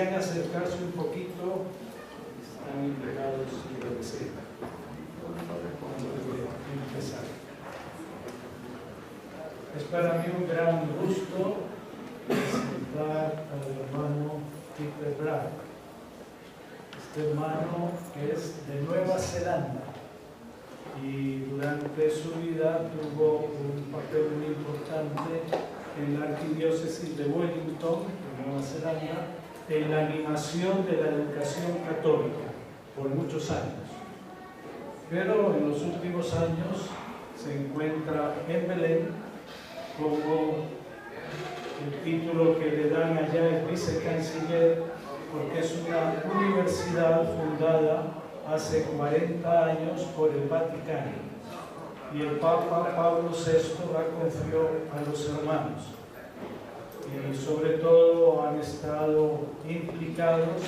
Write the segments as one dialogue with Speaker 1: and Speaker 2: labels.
Speaker 1: desean acercarse un poquito, están invitados y lo desean. Empezar. Es para mí un gran gusto presentar al hermano Bray. Este hermano es de Nueva Zelanda y durante su vida tuvo un papel muy importante en la arquidiócesis de Wellington, en Nueva Zelanda, en la animación de la educación católica por muchos años. Pero en los últimos años se encuentra en Belén como el título que le dan allá es vicecanciller, porque es una universidad fundada hace 40 años por el Vaticano. Y el Papa Pablo VI la confió a los hermanos. Y sobre todo han estado implicados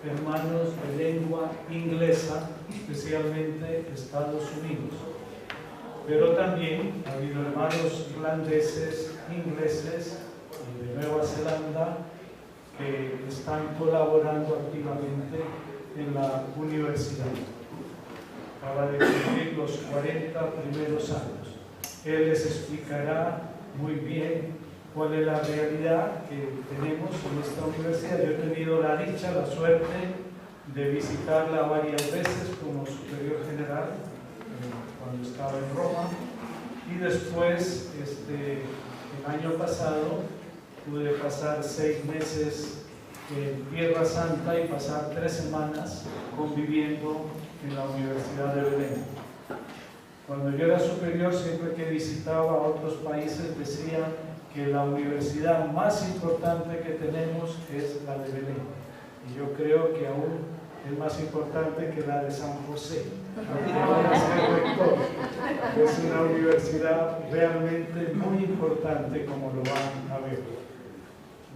Speaker 1: hermanos de lengua inglesa, especialmente Estados Unidos. Pero también ha habido hermanos irlandeses, ingleses y de Nueva Zelanda que están colaborando activamente en la universidad. Acaba de cumplir los 40 primeros años. Él les explicará muy bien cuál es la realidad que tenemos en esta universidad. Yo he tenido la dicha, la suerte de visitarla varias veces como superior general cuando estaba en Roma, y después el año pasado pude pasar 6 meses en Tierra Santa y pasar 3 semanas conviviendo en la Universidad de Bethlehem. Cuando yo era superior, siempre que visitaba a otros países decía que la universidad más importante que tenemos es la de Belén. Y yo creo que aún es más importante que la de San José, aunque ahora es el Rector. Es una universidad realmente muy importante, como lo van a ver.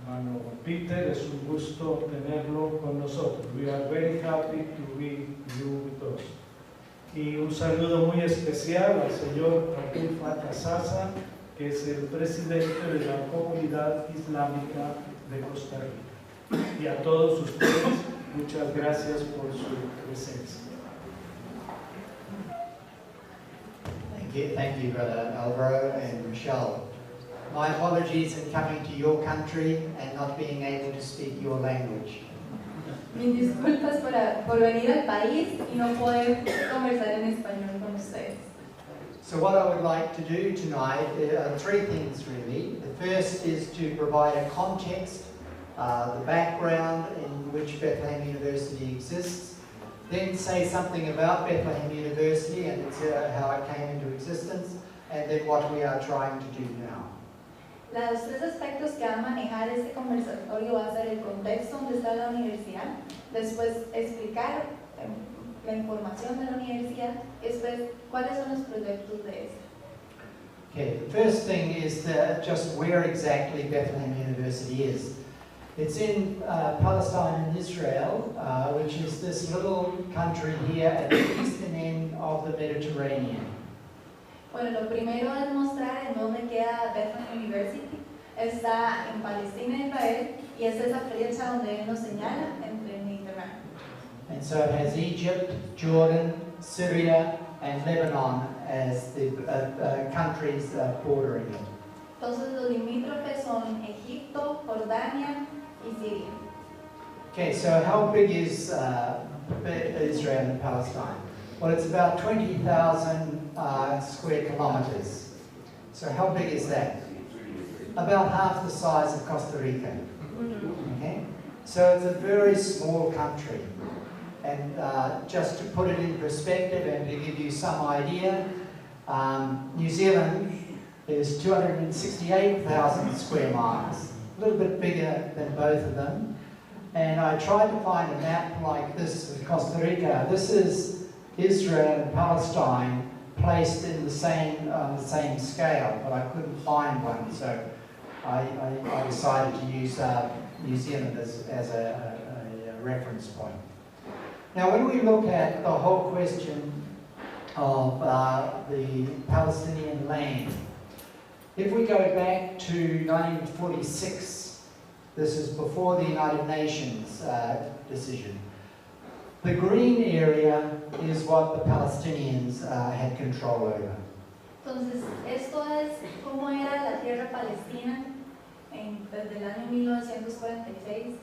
Speaker 1: Hermano Peter, es un gusto tenerlo con nosotros. We are very happy to be you with us. Y un saludo muy especial al señor Abdul Fattah Sasa, que es el presidente de la Comunidad Islámica de Costa Rica. Y a todos ustedes, muchas gracias por su presencia.
Speaker 2: Thank you, Brother Alvaro and Michelle. My apologies in coming to your country and not being able to speak your language.
Speaker 3: Mis disculpas por venir al país y no poder conversar en español con ustedes.
Speaker 2: So what I would like to do tonight are 3 things really. The first is to provide a context, the background in which Bethlehem University exists, then say something about Bethlehem University and how it came into existence, and then what we are trying to do now.
Speaker 3: Los 3 aspectos que va a manejar este conversatorio va a ser el contexto donde está la universidad, después explicar la información de la universidad, y después cuáles son los proyectos de esta.
Speaker 2: Okay, the first thing is just where exactly Bethlehem University is. It's in Palestine and Israel, which is this little country here at the eastern end of the Mediterranean.
Speaker 3: Bueno, lo primero es mostrar en dónde queda Bethlehem University. Está en Palestina e Israel, y es esa flecha donde él nos señala entre el Mediterráneo.
Speaker 2: And so it has Egypt, Jordan, Syria, and Lebanon as the countries bordering it.
Speaker 3: Entonces los limítrofes son Egipto, Jordania y Siria.
Speaker 2: Okay, so how big is Israel and Palestine? Well, it's about 20,000 square kilometers. So how big is that? About half the size of Costa Rica. Okay? So it's a very small country. And just to put it in perspective and to give you some idea, New Zealand is 268,000 square miles, a little bit bigger than both of them. And I tried to find a map like this of Costa Rica. This is Israel and Palestine placed in the same scale, but I couldn't find one, so I decided to use New Zealand as a reference point. Now, when we look at the whole question of the Palestinian land, if we go back to 1946, This is before the United Nations decision. The green area is what the Palestinians had control over.
Speaker 3: Entonces, esto es cómo era la tierra palestina desde el año 1946.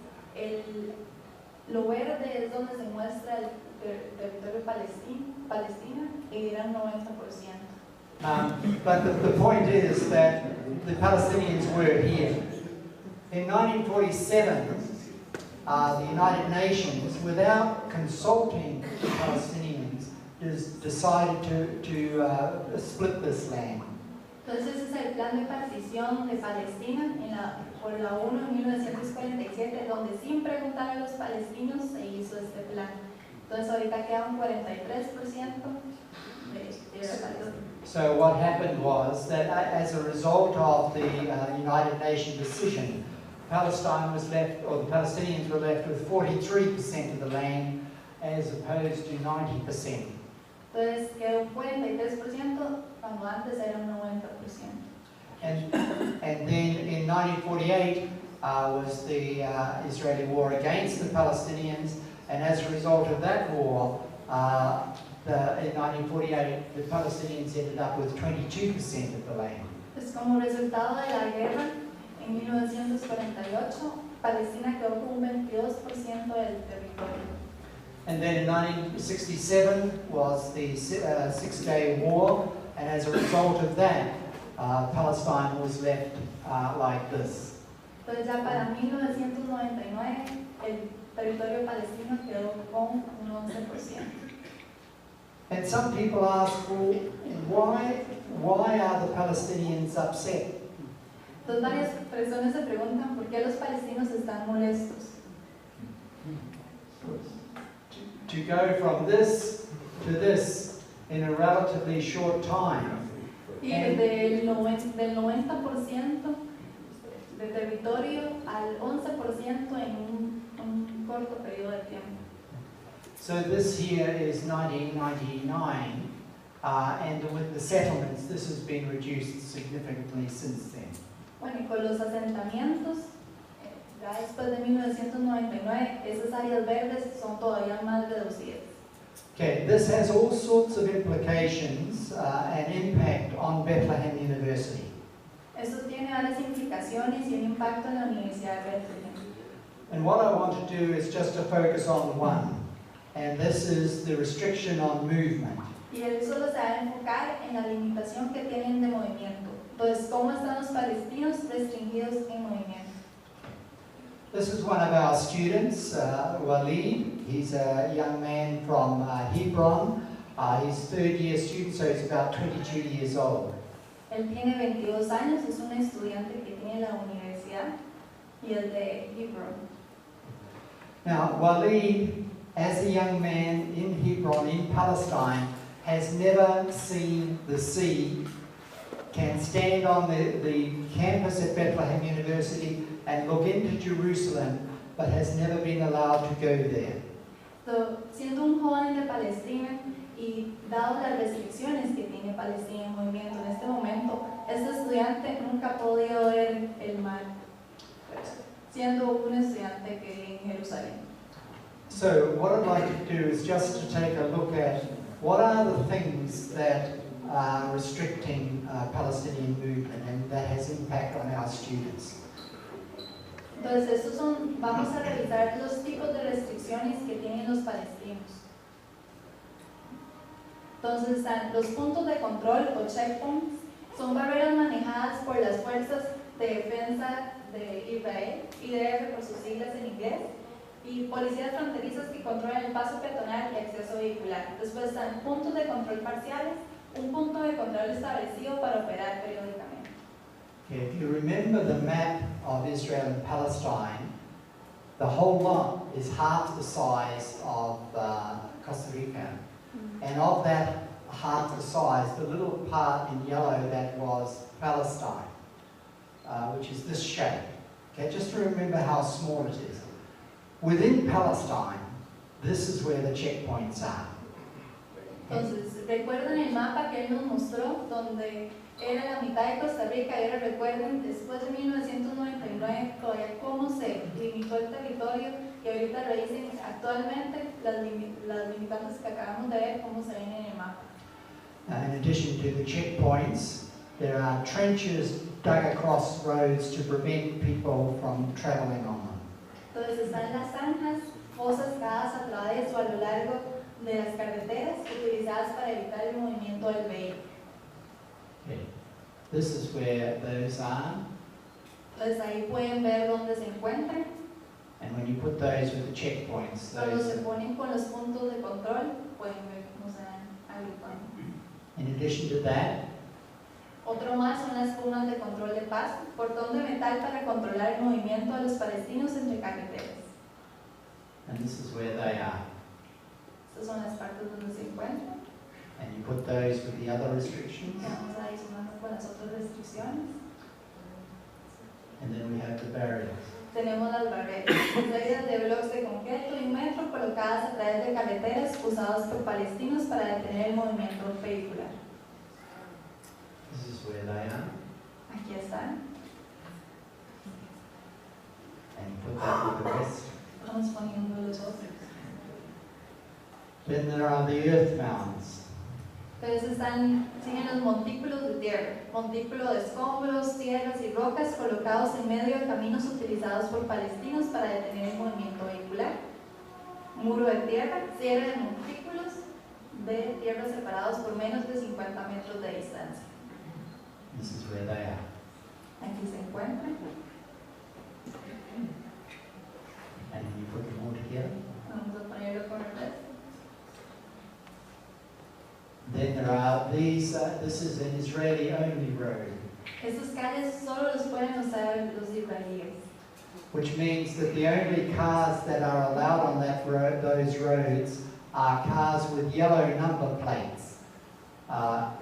Speaker 3: Lo verde es donde se muestra el territorio palestina y era un 90%.
Speaker 2: But the point is that the Palestinians were here. In 1947, the United Nations, without consulting the Palestinians, decided to split this land.
Speaker 3: Entonces ese es el plan de partición de Palestina por la ONU en 1947, donde sin preguntar a los palestinos se hizo este plan. Entonces ahorita queda un 43% de Palestina.
Speaker 2: So what happened was that as a result of the United Nations decision, Palestine was left, or the Palestinians were left with 43% of the land as opposed to 90%.
Speaker 3: Entonces quedó un 43% cuando antes era un 90%.
Speaker 2: And then in 1948 was the Israeli war against the Palestinians, and as a result of that war, in 1948 the Palestinians ended up with 22% of the land.
Speaker 3: Pues como resultado de la guerra en 1948, Palestina quedó con un 22% del territorio.
Speaker 2: And then in 1967 was the Six-Day War, and as a result of that, Palestine was left like this.
Speaker 3: Entonces ya para 1999 el territorio palestino quedó con un 11%.
Speaker 2: And some people ask, well, why are the Palestinians upset?
Speaker 3: Entonces varias personas se preguntan por qué los palestinos están molestos.
Speaker 2: To go from this to this in a relatively short time.
Speaker 3: Y del 90% de territorio al 11% en un corto periodo de tiempo.
Speaker 2: So this year is 1999, and with the settlements, this has been reduced significantly since then.
Speaker 3: Bueno, y con los asentamientos, ya después de 1999, esas áreas verdes son todavía más reducidas.
Speaker 2: Okay, this has all sorts of implications and impact on Bethlehem University.
Speaker 3: Esto tiene varias implicaciones y un impacto en la Universidad de Bethlehem.
Speaker 2: And what I want to do is just to focus on one, and this is the restriction on movement.
Speaker 3: Y él solo se va a enfocar en la limitación que tienen de movimiento. Entonces, ¿cómo están los palestinos restringidos en movimiento?
Speaker 2: This is one of our students, Walid. He's a young man from Hebron. He's third-year student, so he's about 22 years old.
Speaker 3: Él tiene 22 años, es un estudiante que tiene la universidad y es de Hebron.
Speaker 2: Now, Walid, as a young man in Hebron, in Palestine, has never seen the sea, can stand on the campus at Bethlehem University and look into Jerusalem, but has never been allowed to go there.
Speaker 3: So, siendo un joven de Palestina y dado las restricciones que tiene Palestina en movimiento en este momento, este estudiante nunca ha podido ver el mar, siendo un estudiante que vive en Jerusalén.
Speaker 2: So what I'd like to do is just to take a look at what are the things that are restricting Palestinian movement, and that has impact on our students.
Speaker 3: Entonces, vamos a revisar los tipos de restricciones que tienen los palestinos. Entonces, están los puntos de control o checkpoints, son barreras manejadas por las fuerzas de defensa de Israel, IDF por sus siglas en inglés, y policías fronterizas que controlan el paso peatonal y acceso vehicular. Después están puntos de control parciales, un punto de control establecido para operar periódicamente.
Speaker 2: Okay, if you remember the map of Israel and Palestine, the whole lot is half the size of Costa Rica. And of that half the size, the little part in yellow that was Palestine, which is this shape. Okay, just to remember how small it is. Within Palestine, this is where the checkpoints are.
Speaker 3: Entonces, recuerdan el mapa que él nos mostró, donde era la mitad de Costa Rica, y ahora recuerden, después de 1999, todavía cómo se limitó el territorio, y ahorita revisen actualmente las limitantes que acabamos de ver, cómo se ven en el mapa.
Speaker 2: In addition to the checkpoints, there are trenches dug across roads to prevent people from travelling on them.
Speaker 3: Entonces están las zanjas, fosas cavadas a través o a lo largo de las carreteras utilizadas para evitar el movimiento del vehículo.
Speaker 2: Okay. This is where those are,
Speaker 3: Entonces ahí pueden ver dónde se encuentran.
Speaker 2: and when you put those with the checkpoints,
Speaker 3: Cuando
Speaker 2: those.
Speaker 3: se ponen con los puntos de control, pueden ver cómo se van agrupando.
Speaker 2: In addition to that,
Speaker 3: Otro más son las pumas de control de paz, portón de metal para controlar el movimiento de los palestinos entre carreteras.
Speaker 2: and this is where they are,
Speaker 3: Estas son las partes donde se encuentran.
Speaker 2: and you put those with the other restrictions,
Speaker 3: Vamos a adicionar con las otras restricciones.
Speaker 2: and then we have the barriers.
Speaker 3: Tenemos las barreras, barreras de bloques de concreto y metro colocadas a través de carreteras usadas por palestinos para detener el movimiento vehicular.
Speaker 2: This is where they are,
Speaker 3: Aquí están.
Speaker 2: and you put that with the rest.
Speaker 3: Vamos poniendo los otros.
Speaker 2: Then there are the earth mounds.
Speaker 3: Entonces siguen los montículos de tierra, montículo de escombros, tierras y rocas colocados en medio de caminos utilizados por palestinos para detener el movimiento vehicular. Muro de tierra, cierre de montículos de tierra separados por menos de 50 metros de distancia.
Speaker 2: This is where they are.
Speaker 3: Aquí se encuentran.
Speaker 2: And you put them all together.
Speaker 3: Vamos a ponerlo con el resto.
Speaker 2: Then there are these, this is an Israeli-only road,
Speaker 3: Estos calles solo los pueden usar los israelíes.
Speaker 2: which means that the only cars that are allowed on that road, those roads, are cars with yellow number plates.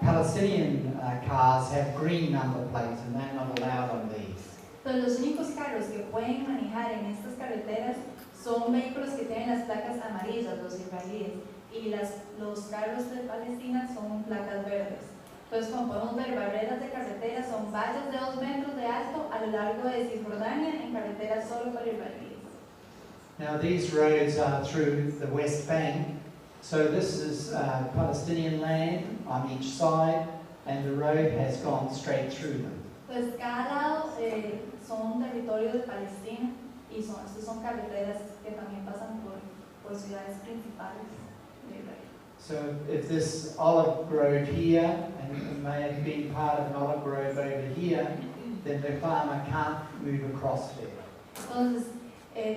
Speaker 2: Palestinian cars have green number plates, and they're not allowed on these.
Speaker 3: Entonces, los únicos carros que pueden manejar en estas carreteras son vehículos que tienen las placas amarillas, los israelíes, y los carros de Palestina son placas verdes. Entonces, como podemos ver, barreras de carretera son vallas de 2 metros de alto a lo largo de Cisjordania en carreteras solo para israelíes.
Speaker 2: Now these roads are through the West Bank, so this is Palestinian land on each side, and the road has gone straight through them.
Speaker 3: Pues cada lado son territorios de Palestina y estas son carreteras que también pasan por ciudades principales de Israel.
Speaker 2: So if this olive grove here, and it may have been part of an olive grove over here, then the farmer can't move across there.
Speaker 3: Entonces,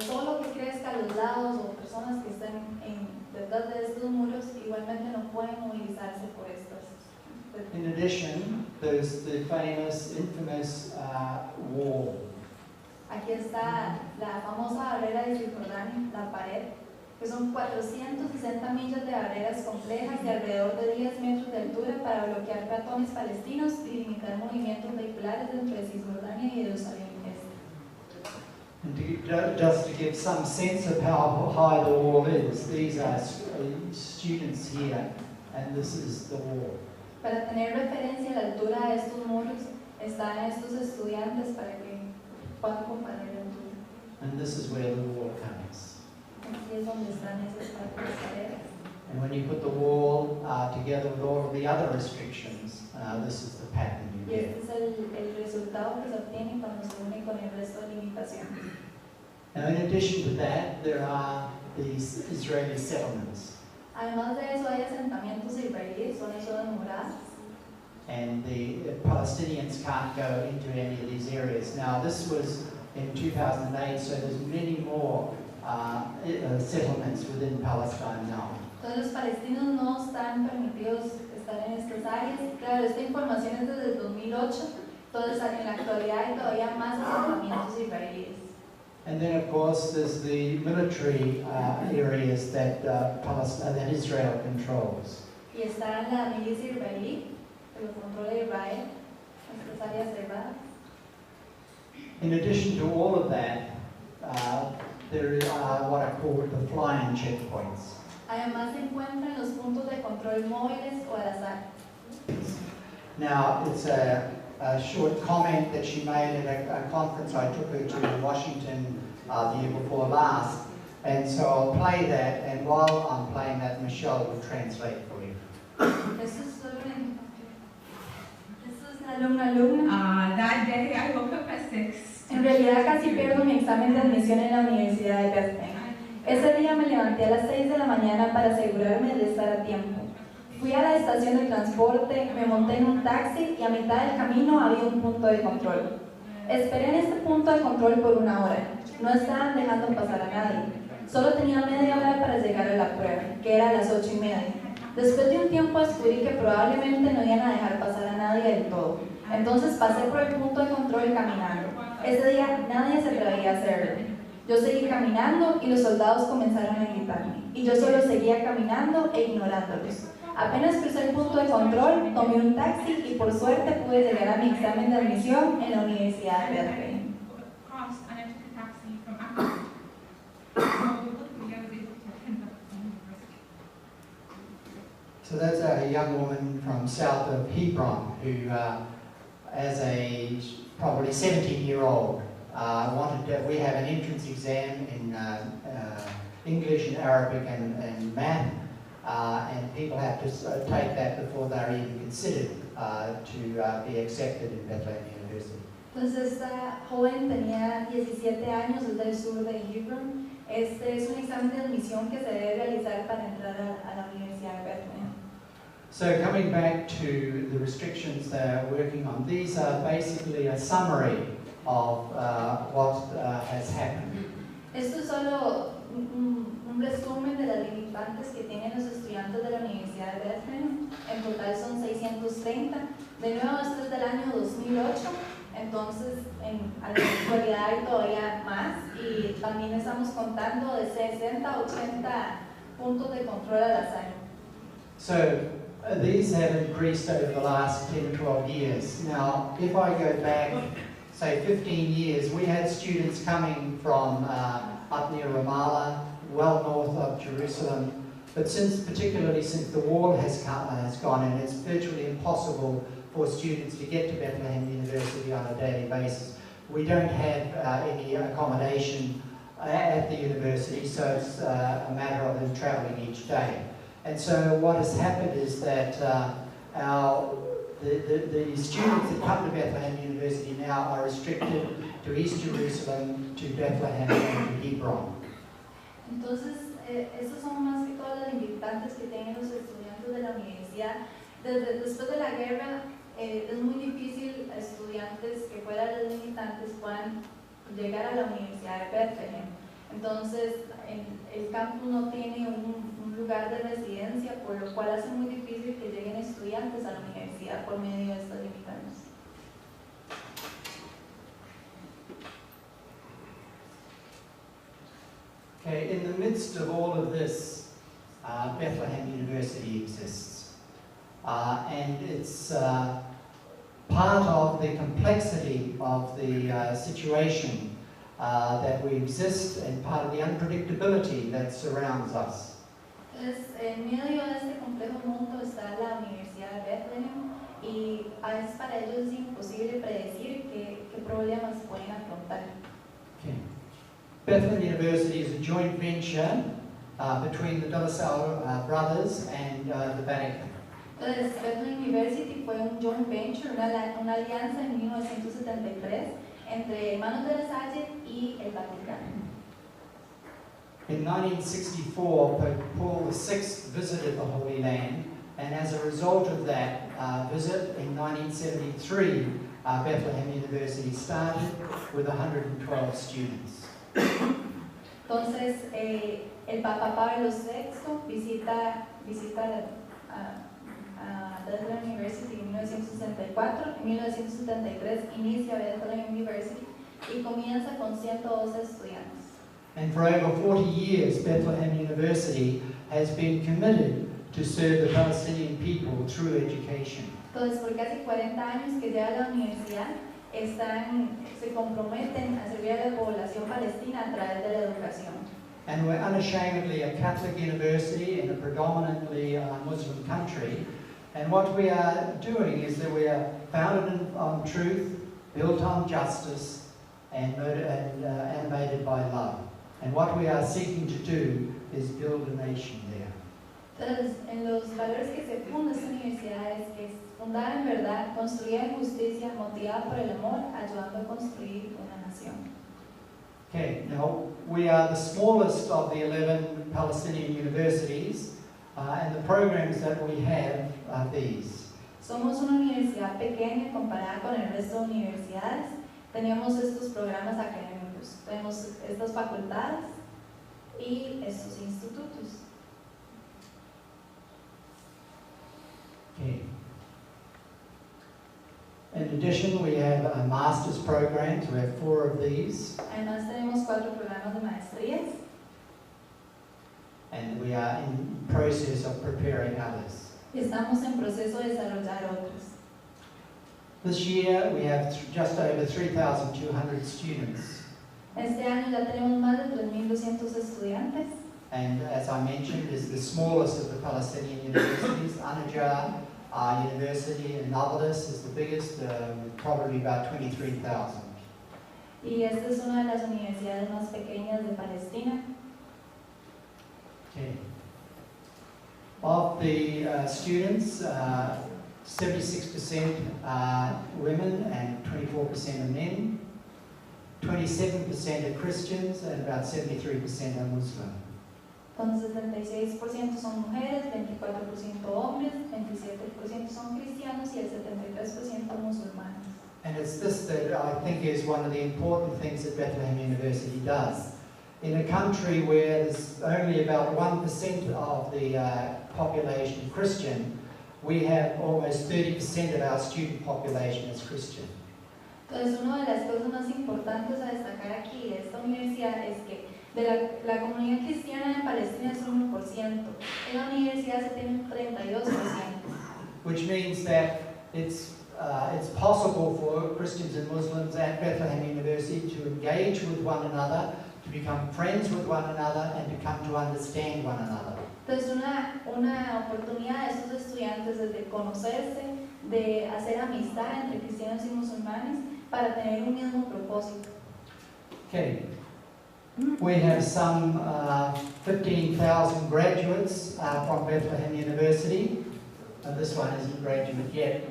Speaker 3: todo lo que crezca a los lados o personas que estén detrás de estos muros igualmente no pueden movilizarse por estas.
Speaker 2: In addition, there's the famous, infamous wall.
Speaker 3: Aquí está la famosa barrera de Cisjordania, la pared, que son 460 millas de barreras complejas de alrededor de 10 metros de altura para bloquear peatones palestinos y limitar movimientos vehiculares entre Cisjordania y Jerusalén Este.
Speaker 2: And just to give some sense of how high the wall is, these are students here, and this is the wall.
Speaker 3: Para tener referencia a la altura de estos muros, están estos estudiantes para que puedan comparar la altura.
Speaker 2: And this is where the wall comes.
Speaker 3: Aquí es donde están esas partes paredes.
Speaker 2: And when you put the wall together with all of the other restrictions, this is the pattern you
Speaker 3: Y
Speaker 2: get.
Speaker 3: este es el resultado que se obtiene cuando se une con el resto de limitaciones.
Speaker 2: Now, in addition to that, there are these Israeli settlements,
Speaker 3: Además de eso, hay asentamientos israelíes, son zonas moradas.
Speaker 2: and the Palestinians can't go into any of these areas. Now, this was in 2008, so there's many more settlements within Palestine now.
Speaker 3: Entonces, los palestinos no están permitidos estar en estas áreas. Claro, esta información es desde el 2008, entonces en la actualidad hay todavía más asentamientos israelíes.
Speaker 2: And then, of course, there's the military areas that Israel controls.
Speaker 3: Y está la milicia israelí, que lo controla Israel, estas áreas cerradas.
Speaker 2: In addition to all of that, there are what are called the flying checkpoints.
Speaker 3: Además se encuentran los puntos de control control móviles o al azar.
Speaker 2: Now, it's a short comment that she made at a conference I took her to in Washington the year before last. And so I'll play that, and while I'm playing that, Michelle will translate for you.
Speaker 3: Eso es alumna.
Speaker 4: That day I woke up at 6.
Speaker 3: En realidad casi pierdo mi examen de admisión en la Universidad de Bethlehem. Ese día me levanté a las 6 de la mañana para asegurarme de estar a tiempo. Fui a la estación de transporte, me monté en un taxi y a mitad del camino había un punto de control. Esperé en este punto de control por 1 hora. No estaban dejando pasar a nadie. Solo tenía media hora para llegar a la prueba, que era a las 8:30. Después de un tiempo descubrí que probablemente no iban a dejar pasar a nadie del todo. Entonces pasé por el punto de control caminando. Ese día nadie se atrevía a hacerlo. Yo seguí caminando y los soldados comenzaron a gritarme. Y yo solo seguía caminando e ignorándolos. Apenas crucé el punto de control, tomé un taxi y por suerte pude llegar a mi examen de admisión en la Universidad de Bethlehem.
Speaker 2: So that's a young woman from south of Hebron who, as a probably 17-year-old, we have an entrance exam in English and Arabic and math, and people have to take that before they're even considered to be accepted in Bethlehem University.
Speaker 3: Entonces esta joven tenía 17 años, es del sur de Hebron. Este es un examen de admisión que se debe realizar para entrar a la Universidad de Bethlehem.
Speaker 2: So coming back to the restrictions they're working on, these are basically a summary of what has happened.
Speaker 3: Esto es solo un resumen de las limitantes que tienen los estudiantes de la Universidad de Bethlehem. En total son 630. De nuevo, esto es del año 2008. Entonces, a la actualidad hay todavía más y también estamos contando de 60 a 80 puntos de control al azar.
Speaker 2: So these have increased over the last 10 or 12 years. Now, if I go back, say 15 years, we had students coming from up near Ramallah, well north of Jerusalem, but particularly since the wall has gone in, it's virtually impossible for students to get to Bethlehem University on a daily basis. We don't have any accommodation at the university, so it's a matter of them travelling each day. And so what has happened is that the students that come to Bethlehem University now are restricted to East Jerusalem, to Bethlehem and to Hebron.
Speaker 3: Entonces, estos son más que todas las limitantes que tienen los estudiantes de la universidad. Después de la guerra, es muy difícil a estudiantes que fuera de las limitantes puedan llegar a la Universidad de Bethlehem. Entonces, el campus no tiene un lugar de residencia, por lo cual hace muy difícil que lleguen estudiantes a la universidad por medio de estas limitantes.
Speaker 2: Okay, in the midst of all of this, Bethlehem University exists. And it's part of the complexity of the situation that we exist and part of the unpredictability that surrounds us.
Speaker 3: Entonces, en medio de este complejo mundo está la Universidad de Bethlehem y es para ellos imposible predecir qué problemas pueden afrontar.
Speaker 2: Okay. Bethlehem University is a joint venture between the ULaSalle brothers and the Vatican.
Speaker 3: Entonces, Bethlehem University fue un joint venture, una alianza en 1973 entre hermanos de la Salle y el Vaticano.
Speaker 2: In 1964, Pope Paul VI visited the Holy Land, and as a result of that visit in 1973, Bethlehem University started with 112 students.
Speaker 3: Entonces, el Papa Pablo VI visita Bethlehem University en 1964, en 1973 inicia Bethlehem University y comienza con 112 estudiantes.
Speaker 2: And for over 40 years, Bethlehem University has been committed to serve the Palestinian people through education.
Speaker 3: Entonces, por casi 40 años que lleva la universidad, se comprometen a servir a la población palestina a través de la educación.
Speaker 2: and we're unashamedly a Catholic university in a predominantly Muslim country. And what we are doing is that we are founded on truth, built on justice, and animated by love. And what we are seeking to do is build a nation there.
Speaker 3: Entonces, en los valores que se funda esta universidad es que es fundada en verdad, construida en justicia, motivada por el amor, ayudando a construir una nación.
Speaker 2: Okay, now we are the smallest of the 11 Palestinian universities, and the programs that we have are these.
Speaker 3: Somos una universidad pequeña comparada con el resto de universidades. Tenemos estos programas académicos, tenemos estas facultades y estos institutos.
Speaker 2: Okay. In addition, we have master's programs. We have 4 of these.
Speaker 3: Además tenemos 4 programas de maestrías.
Speaker 2: And we are in process of preparing others.
Speaker 3: Y estamos en proceso de desarrollar otros.
Speaker 2: This year we have just over 3,200 students.
Speaker 3: Este año ya tenemos más de 3,200 estudiantes.
Speaker 2: And as I mentioned, is the smallest of the Palestinian universities. Anajar University in Nablus is the biggest, probably about 23,000.
Speaker 3: Y esta es una de las universidades más pequeñas de Palestina.
Speaker 2: Okay. Of the students, 76% are women and 24% are men. 27% are Christians and about 73% are Muslim.
Speaker 3: Entonces, 76% son mujeres, 24% hombres, 27% son cristianos y el 73% musulmanes.
Speaker 2: And it's this that I think is one of the important things that Bethlehem University does. In a country where there's only about 1% of the population Christian, we have almost 30% of our student population is Christian.
Speaker 3: Entonces, una de las cosas más importantes a destacar aquí de esta universidad es que de la comunidad cristiana en Palestina es un 1%. En la universidad se tiene un 32%.
Speaker 2: Which means that it's possible for Christians and Muslims at Bethlehem University to engage with one another, to become friends with one another, and to come to understand one another.
Speaker 3: Entonces, una oportunidad de estos estudiantes es de conocerse, de hacer amistad entre cristianos y musulmanes para tener un mismo propósito.
Speaker 2: Okay. We have some 15,000 graduates from Bethlehem University. This one isn't graduate yet.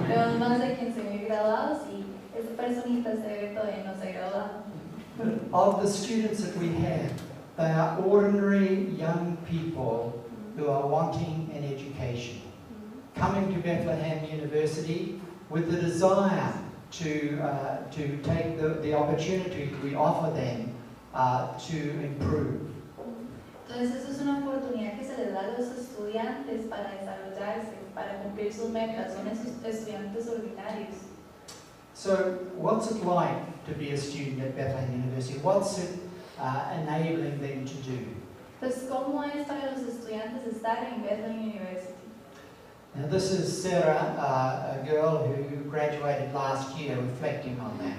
Speaker 3: Tenemos más de 15,000 graduados y esta personita se ve todavía no se ha graduado.
Speaker 2: Of the students that we have, they are ordinary young people who are wanting an education, coming to Bethlehem University with the desire to take the opportunity we offer them to improve.
Speaker 3: Entonces, eso es una oportunidad que se les da a los estudiantes para desarrollarse, para cumplir sus metas. Son esos estudiantes ordinarios.
Speaker 2: So, what's it like to be a student at Bethlehem University? What's it enabling them to do?
Speaker 3: Entonces, ¿cómo es para los estudiantes estar en Bethlehem University?
Speaker 2: Now, this is Sarah, a girl who graduated last year, reflecting on that.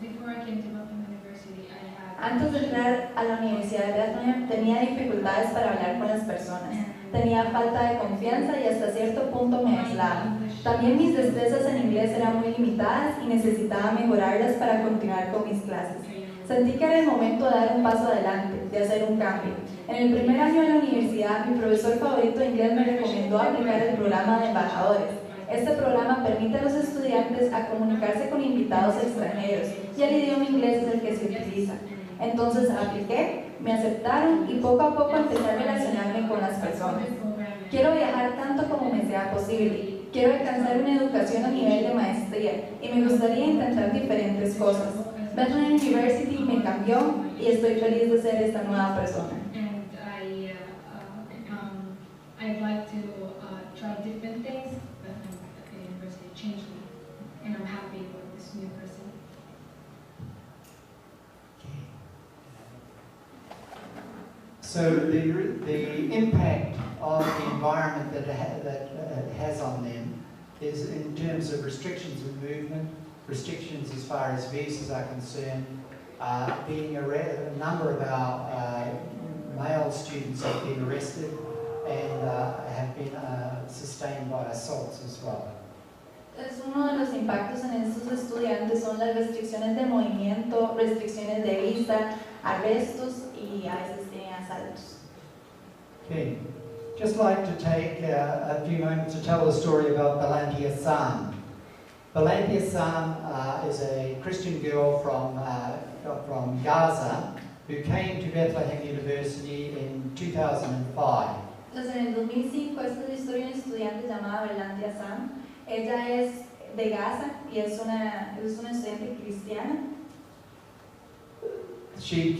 Speaker 4: Before I came to Bethlehem University, I had...
Speaker 3: Antes de entrar a la Universidad de Bethlehem, tenía dificultades para hablar con las personas. Tenía falta de confianza y hasta cierto punto me aislaba. También mis destrezas en inglés eran muy limitadas y necesitaba mejorarlas para continuar con mis clases. Sentí que era el momento de dar un paso adelante, de hacer un cambio. En el primer año de la universidad, mi profesor favorito de inglés me recomendó aplicar el programa de embajadores. Este programa permite a los estudiantes a comunicarse con invitados extranjeros y el idioma inglés es el que se utiliza. Entonces apliqué, me aceptaron y poco a poco empecé a relacionarme con las personas. Quiero viajar tanto como me sea posible. Quiero alcanzar una educación a nivel de maestría y me gustaría intentar diferentes cosas. Bethlehem University me cambió y estoy feliz de ser esta nueva persona.
Speaker 4: I'd like to try different things, but the university changed me, and I'm happy with this new person.
Speaker 2: So the impact of the environment that it has on them is in terms of restrictions of movement, restrictions as far as visas are concerned, a number of our male students have been arrested and have been sustained by assaults as well.
Speaker 3: Entonces, uno de los impactos en estos estudiantes son las restricciones de movimiento, restricciones de vista, arrestos y a veces asaltos.
Speaker 2: Okay. Just like to take a few moments to tell the story about Balantia San. Balantia San is a Christian girl from Gaza who came to Bethlehem University in 2005.
Speaker 3: Entonces, en el 2005, esta es la historia de una estudiante llamada Balantia San. Ella es de Gaza y es una estudiante cristiana.
Speaker 2: She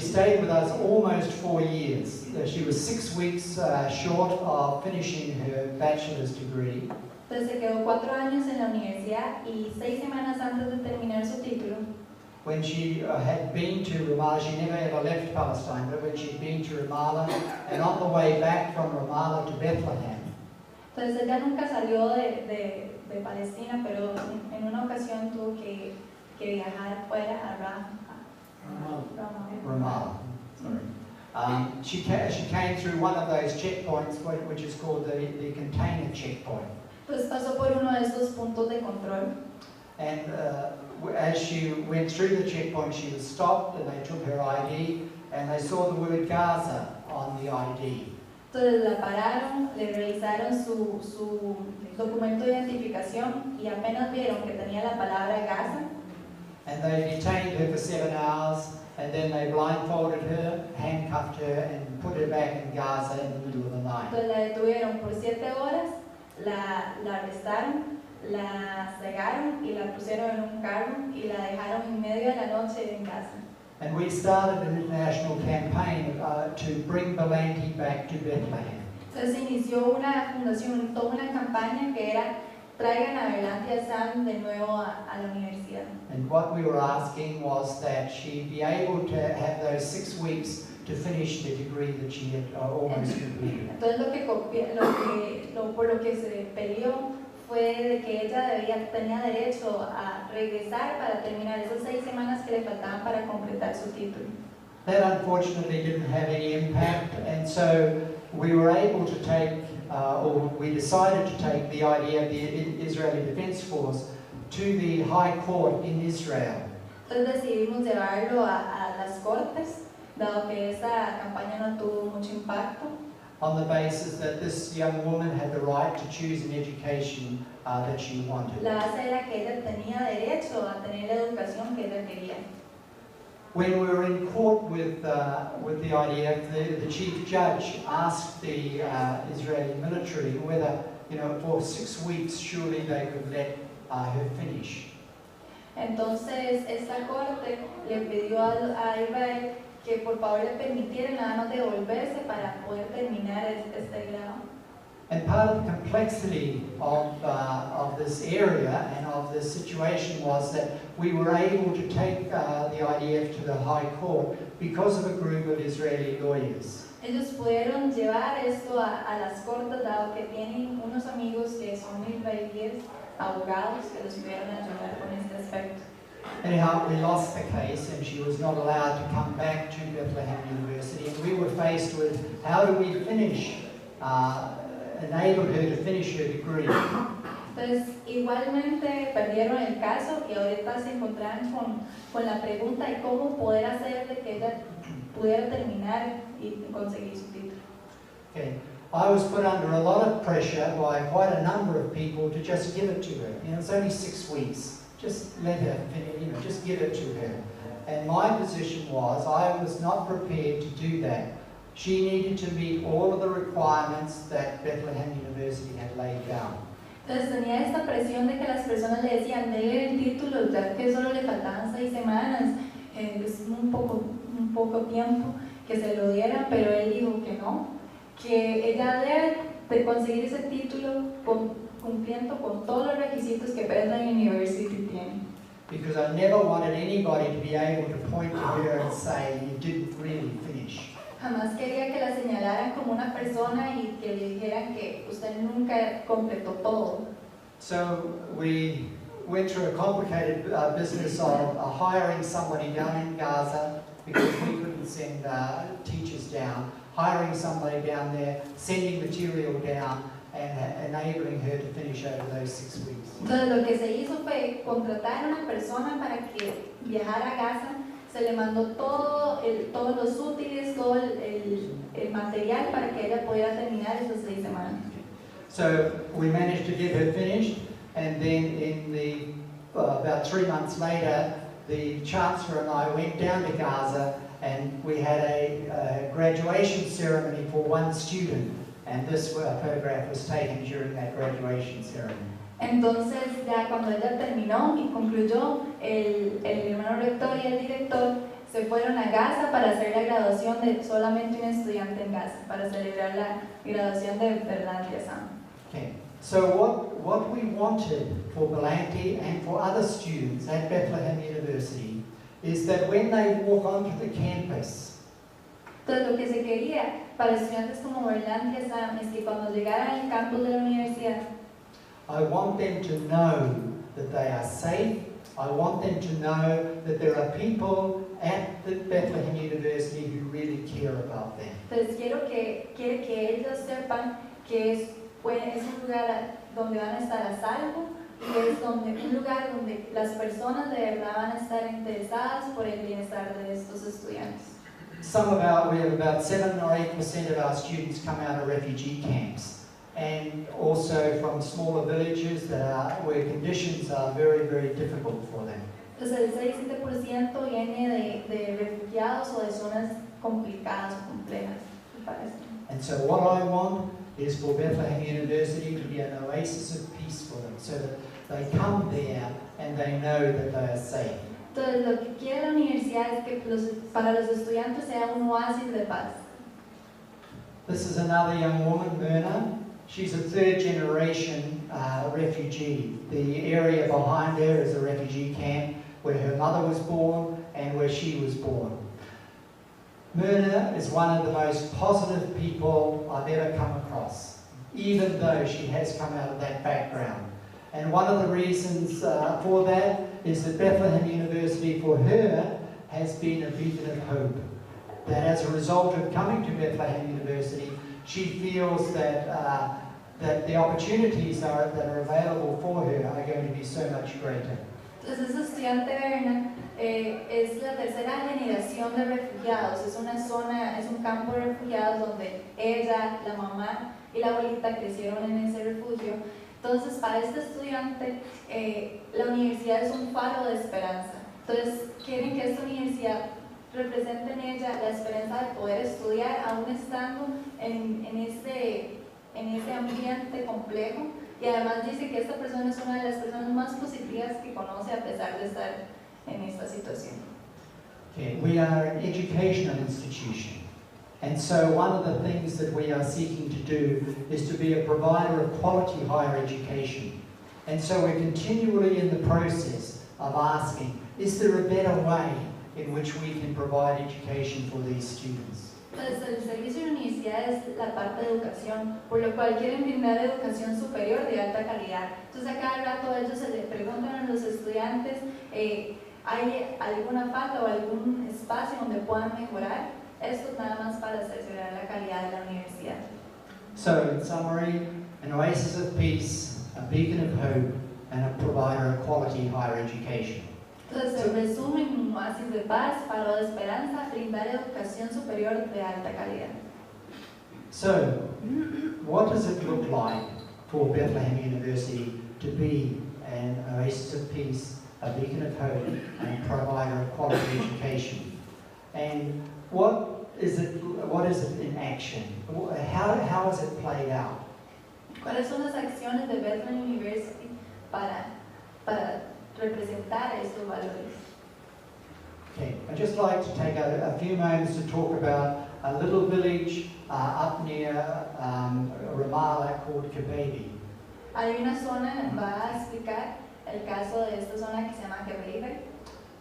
Speaker 2: stayed with us almost 4 years. She was 6 weeks short of finishing her bachelor's degree.
Speaker 3: Entonces se quedó 4 años en la universidad y 6 semanas antes de terminar su título.
Speaker 2: When she had been to Ramallah, she never ever left Palestine, but when she'd been to Ramallah, and on the way back from Ramallah to Bethlehem,
Speaker 3: entonces ella nunca salió de Palestina, pero en una ocasión tuvo que viajar fuera a
Speaker 2: Ramallah. She came through one of those checkpoints, which is called the container checkpoint.
Speaker 3: Pues pasó por uno de estos puntos de control.
Speaker 2: And as she went through the checkpoint, she was stopped, and they took her ID, and they saw the word Gaza on the ID.
Speaker 3: Entonces la pararon, le revisaron su documento de identificación y apenas vieron que tenía la palabra Gaza.
Speaker 2: And they detained her for 7 hours, and then they blindfolded her, handcuffed her, and put her back in Gaza in the middle of the night.
Speaker 3: Entonces la detuvieron por 7 horas, la arrestaron, la cegaron y la pusieron en un carro y la dejaron en medio de la noche en Gaza.
Speaker 2: And we started an international campaign to bring Balanti back to Bethlehem.
Speaker 3: Entonces se inició una fundación, toda una campaña que era traigan a Balantia San de nuevo a la universidad.
Speaker 2: And what we were asking was that she be able to have those 6 weeks to finish the degree that she had almost completed.
Speaker 3: Entonces por lo que se peleó fue de que ella tenía derecho a regresar para terminar esas 6 semanas que le faltaban para completar su título.
Speaker 2: That unfortunately didn't have any impact, and so we were able to take, or we decided to take the idea of the Israeli Defense Force to the High Court in Israel.
Speaker 3: Entonces decidimos llevarlo a las cortes, dado que esa campaña no tuvo mucho impacto.
Speaker 2: On the basis that this young woman had the right to choose an education that she wanted.
Speaker 3: La base era que ella tenía derecho a tener la educación que ella quería.
Speaker 2: When we were in court with the idea, the chief judge asked the Israeli military whether, for 6 weeks surely they could let her finish.
Speaker 3: Entonces esta corte le pidió a Bray que por favor le permitieran nada más devolverse para poder terminar este grado.
Speaker 2: And part of the complexity of this area and of this situation was that we were able to take the IDF to the High Court because of a group of Israeli lawyers.
Speaker 3: Ellos pudieron llevar esto a las cortes dado que tienen unos amigos que son israelíes, abogados que los pudieron ayudar con este aspecto.
Speaker 2: Anyhow, we lost the case and she was not allowed to come back to Bethlehem University, and we were faced with how do we finish, enable her to finish her degree.
Speaker 3: Entonces, igualmente perdieron el caso y ahorita se encontraron con la pregunta de cómo poder hacer de que ella pudiera terminar y conseguir su título.
Speaker 2: Okay. I was put under a lot of pressure by quite a number of people to just give it to her. It's only 6 weeks. Just let her finish, just give it to her. And my position was I was not prepared to do that. She needed to meet all of the requirements that Bethlehem University had laid down.
Speaker 3: Entonces tenía esta presión de que las personas le decían, dele el título, ya que solo le faltaban 6 semanas, es un poco tiempo que se lo diera, pero él dijo que no, que ella debe de conseguir ese título cumpliendo con todos los requisitos que Bethlehem University tiene.
Speaker 2: Because I never wanted anybody to be able to point to her and say, you didn't really finish.
Speaker 3: Jamás quería que la señalaran como una persona y que le dijeran que usted nunca completó todo.
Speaker 2: So we went through a complicated business of hiring somebody down in Gaza because we couldn't send teachers down, hiring somebody down there, sending material down, and enabling her to finish over those 6 weeks.
Speaker 3: Entonces lo que se hizo fue contratar a una persona para que viajara a Gaza, se le mandó todos los útiles, todo el material para que ella pudiera terminar esas 6 semanas.
Speaker 2: So we managed to get her finished, and then about 3 months later, the Chancellor and I went down to Gaza, and we had a graduation ceremony for one student, and this photograph was taken during that graduation ceremony.
Speaker 3: Entonces, ya cuando ella terminó y concluyó, el hermano rector y el director se fueron a Gaza para hacer la graduación de solamente un estudiante en Gaza, para celebrar la graduación de verdad de Sam.
Speaker 2: Okay. So what we wanted for Belanti and for other students at Bethlehem University is that when they walk onto the campus,
Speaker 3: Entonces, lo que se quería para estudiantes como Berlanti y Sam es que cuando llegaran al campus de la universidad,
Speaker 2: I want them to know that they are safe. I want them to know that there are people at the Bethlehem University who really care about them.
Speaker 3: entonces quiere que ellos sepan que es un lugar donde van a estar a salvo y es un lugar donde las personas de verdad van a estar interesadas por el bienestar de estos estudiantes.
Speaker 2: We have about 7 or 8% of our students come out of refugee camps, and also from smaller villages where conditions are very, very difficult for them.
Speaker 3: Entonces el 6-7% viene de refugiados o de zonas complicadas o complejas, me parece.
Speaker 2: And so what I want is for Bethlehem University to be an oasis of peace for them, so that they come there and they know that they are safe.
Speaker 3: Entonces lo que quiere la universidad es que para los estudiantes sea un oasis de paz.
Speaker 2: This is another young woman, Myrna. She's a 3rd generation refugee. The area behind her is a refugee camp where her mother was born and where she was born. Myrna is one of the most positive people I've ever come across, even though she has come out of that background. And one of the reasons for that is that Bethlehem University for her has been a beacon of hope. That as a result of coming to Bethlehem University, she feels that the opportunities that are available for her are going to be so much greater.
Speaker 3: Entonces, esa estudiante Berna es la 3ª generación de refugiados. Es un campo de refugiados donde ella, la mamá y la abuelita crecieron en ese refugio. Entonces, para este estudiante, la universidad es un faro de esperanza. Entonces, quieren que esta universidad represente en ella la esperanza de poder estudiar aún estando en ese ambiente complejo. Y además dice que esta persona es una de las personas más positivas que conoce a pesar de estar en esta situación.
Speaker 2: Okay, we are an educational institution, and so one of the things that we are seeking to do is to be a provider of quality higher education. And so we're continually in the process of asking, is there a better way in which we can provide education for these students?
Speaker 3: Entonces, el servicio de universidad es la parte de educación, por lo cual quieren brindar educación superior de alta calidad. Entonces, a cada rato ellos se le preguntan a los estudiantes, ¿hay alguna falta o algún espacio donde puedan mejorar? Esto nada más para asegurar la calidad de la universidad.
Speaker 2: So, in summary, an oasis of peace, a beacon of hope, and a provider of quality higher education.
Speaker 3: Entonces, en resumen, un oasis de paz, faro de esperanza, brindar educación superior de alta calidad.
Speaker 2: So, what does it look like for Bethlehem University to be an oasis of peace, a beacon of hope, and a provider of quality education? And what is it in action? How is it played out?
Speaker 3: ¿Cuáles son las acciones de Bethlehem University para representar estos valores?
Speaker 2: Okay, I'd just like to take a few moments to talk about a little village up near Ramallah called Kebabi.
Speaker 3: Hay una zona, va a explicar el caso de esta zona que se llama Bray.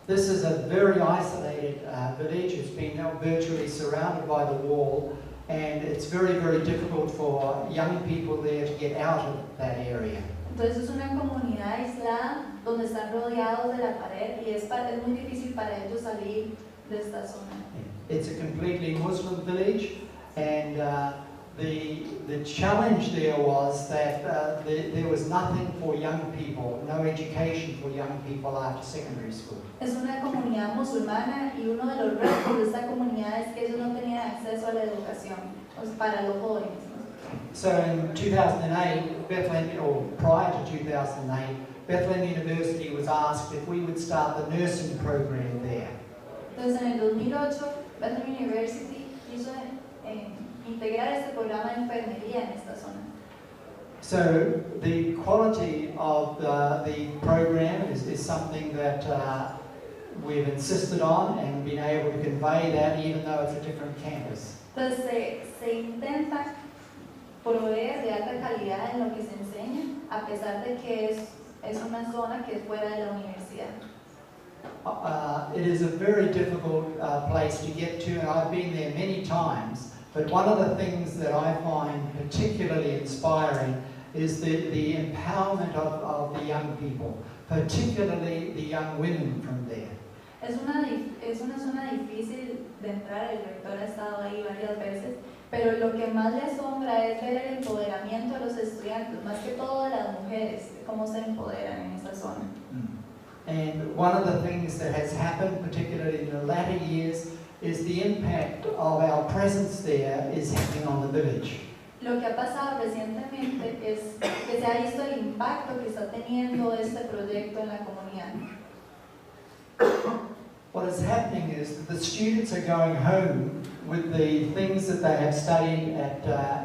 Speaker 2: This is a very isolated village. It's been virtually surrounded by the wall, and it's very, very difficult for young people there to get out of that area.
Speaker 3: Entonces es una comunidad aislada donde están rodeados de la pared y es muy difícil para ellos salir de esta zona.
Speaker 2: It's a completely Muslim village, and the challenge there was that there was nothing for young people, no education for young people after secondary school.
Speaker 3: Es una comunidad musulmana y uno de los retos de esta comunidad es que ellos no tenían acceso a la educación para los jóvenes.
Speaker 2: So in 2008, Bethlehem, or prior to 2008, Bethlehem University was asked if we would start the nursing program there.
Speaker 3: Entonces en el 2008, Bethlehem University quiso integrar este programa de enfermería en esta zona.
Speaker 2: So the quality of the program is something that we've insisted on and been able to convey that even though it's a different campus.
Speaker 3: Entonces se intenta proveer de alta calidad en lo que se enseña, a pesar de que es una zona que es fuera de la universidad.
Speaker 2: It is a very difficult place to get to, and I've been there many times, but one of the things that I find particularly inspiring is the empowerment of the young people, particularly the young women from there.
Speaker 3: Es una zona difícil de entrar, el rector ha estado ahí varias veces, pero lo que más le asombra es ver el empoderamiento de los estudiantes, más que todo de las mujeres, cómo se empoderan en esta zona.
Speaker 2: And one of the things that has happened, particularly in the latter years, is the impact of our presence there is having on the village.
Speaker 3: Lo que ha pasado recientemente es que se ha visto el impacto que está teniendo este proyecto en la comunidad.
Speaker 2: What is happening is that the students are going home with the things that they have studied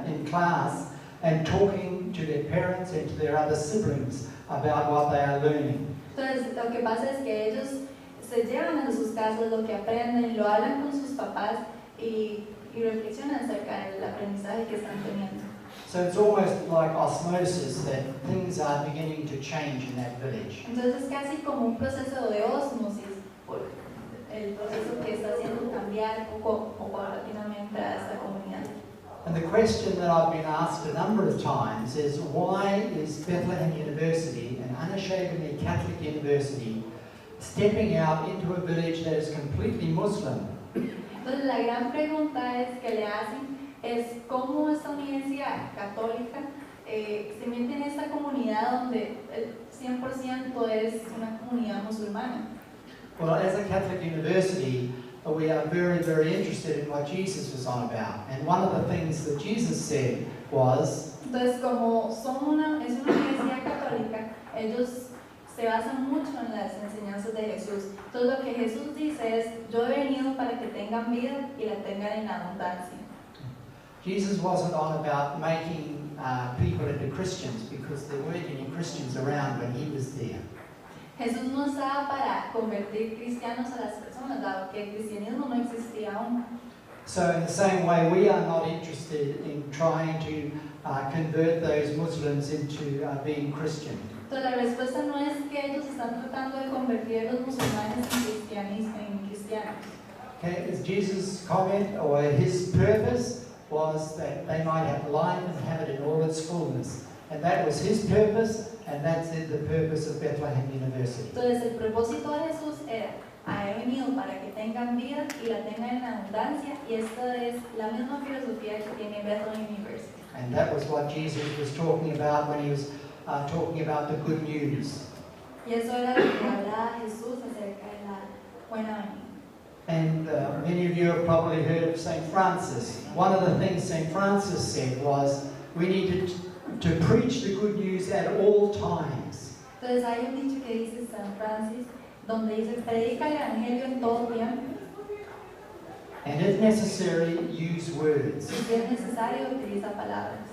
Speaker 2: in class and talking to their parents and to their other siblings about what they are learning.
Speaker 3: Entonces, lo que pasa es que ellos se llevan a sus casas lo que aprenden, lo hablan con sus papás y reflexionan acerca del aprendizaje que están teniendo.
Speaker 2: So it's almost like osmosis that things are beginning to change in that village.
Speaker 3: Entonces es casi como un proceso de ósmosis, por el proceso que está haciendo cambiar poco paulatinamente a esta comunidad.
Speaker 2: And the question that I've been asked a number of times is, why is Bethlehem University, an unashamedly Catholic university, stepping out into a village that is completely Muslim?
Speaker 3: Entonces la gran pregunta es que le hacen es cómo esta universidad católica se mete en esta comunidad donde el 100% es una comunidad musulmana.
Speaker 2: Well, as a Catholic university, we are very, very interested in what Jesus was on about. And one of the things that Jesus said was,
Speaker 3: entonces, como es una universidad católica, ellos se basan mucho en las enseñanzas de Jesús. Entonces, lo que Jesús dice es, yo he venido para que tengan vida y la tengan en abundancia.
Speaker 2: Jesus wasn't on about making people into Christians because there weren't any Christians around when he was there.
Speaker 3: Jesús no estaba para convertir cristianos a las personas, dado que el cristianismo no existía aún.
Speaker 2: So in the same way, we are not interested in trying to convert those Muslims into being Christian.
Speaker 3: Entonces la respuesta no es que ellos están tratando de convertir a los musulmanes en cristianos.
Speaker 2: Okay, is Jesus' comment or his purpose was that they might have life and have it in all its fullness. And that was his purpose, and that's the purpose of Bethlehem University.
Speaker 3: Entonces el propósito de Jesús era, he venido para que tengan vida y la tengan en abundancia, y esta es la misma filosofía que tiene Bethlehem University.
Speaker 2: And that was what Jesus was talking about when he was talking about the good news.
Speaker 3: Y eso era lo que hablaba Jesús acerca de la buena venida.
Speaker 2: And many of you have probably heard of St. Francis. One of the things St. Francis said was, we needed to preach the good news at all times.
Speaker 3: Entonces hay un dicho que dice San Francis, donde dice, predica el evangelio en todo tiempo.
Speaker 2: And if necessary, use words.
Speaker 3: Y si es necesario, utiliza palabras.